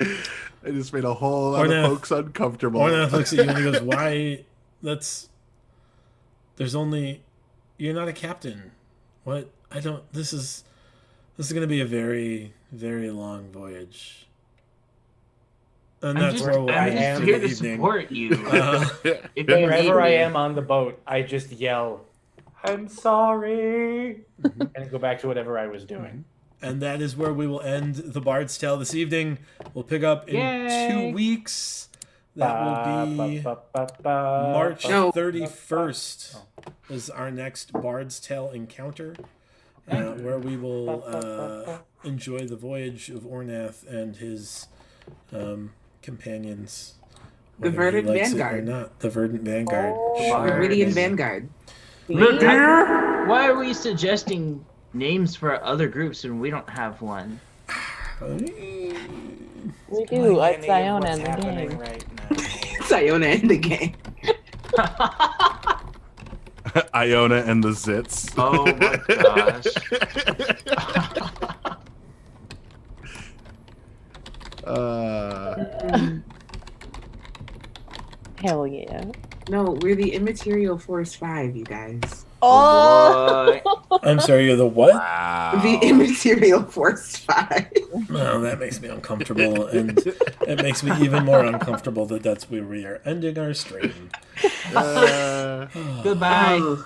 I just made a whole lot of folks uncomfortable. Ornath looks at you and he goes, "Why? There's only. You're not a captain. What? I don't. This is going to be a very, very long voyage." And that's where we'll I'm end here the to evening. support you. If you need Wherever I me. am on the boat, I just yell, "I'm sorry," and go back to whatever I was doing. And that is where we will end the Bard's Tale this evening. We'll pick up in Yay. 2 weeks. That will be March 31st is our next Bard's Tale encounter, where we will enjoy the voyage of Ornath and his companions. The Verdant Vanguard. Or not. The Verdant Vanguard. Viridian Vanguard. Why are we suggesting names for other groups when we don't have one? We do. It's Ziona and the gang. Right now. Ziona and the gang. Iona and the Zits. Oh my gosh. Hell yeah. No, we're the Immaterial Force 5, you guys. Oh! I'm sorry, you're the what? Wow. The Immaterial Force 5. Well, that makes me uncomfortable, and it makes me even more uncomfortable that that's where we are ending our stream. Goodbye.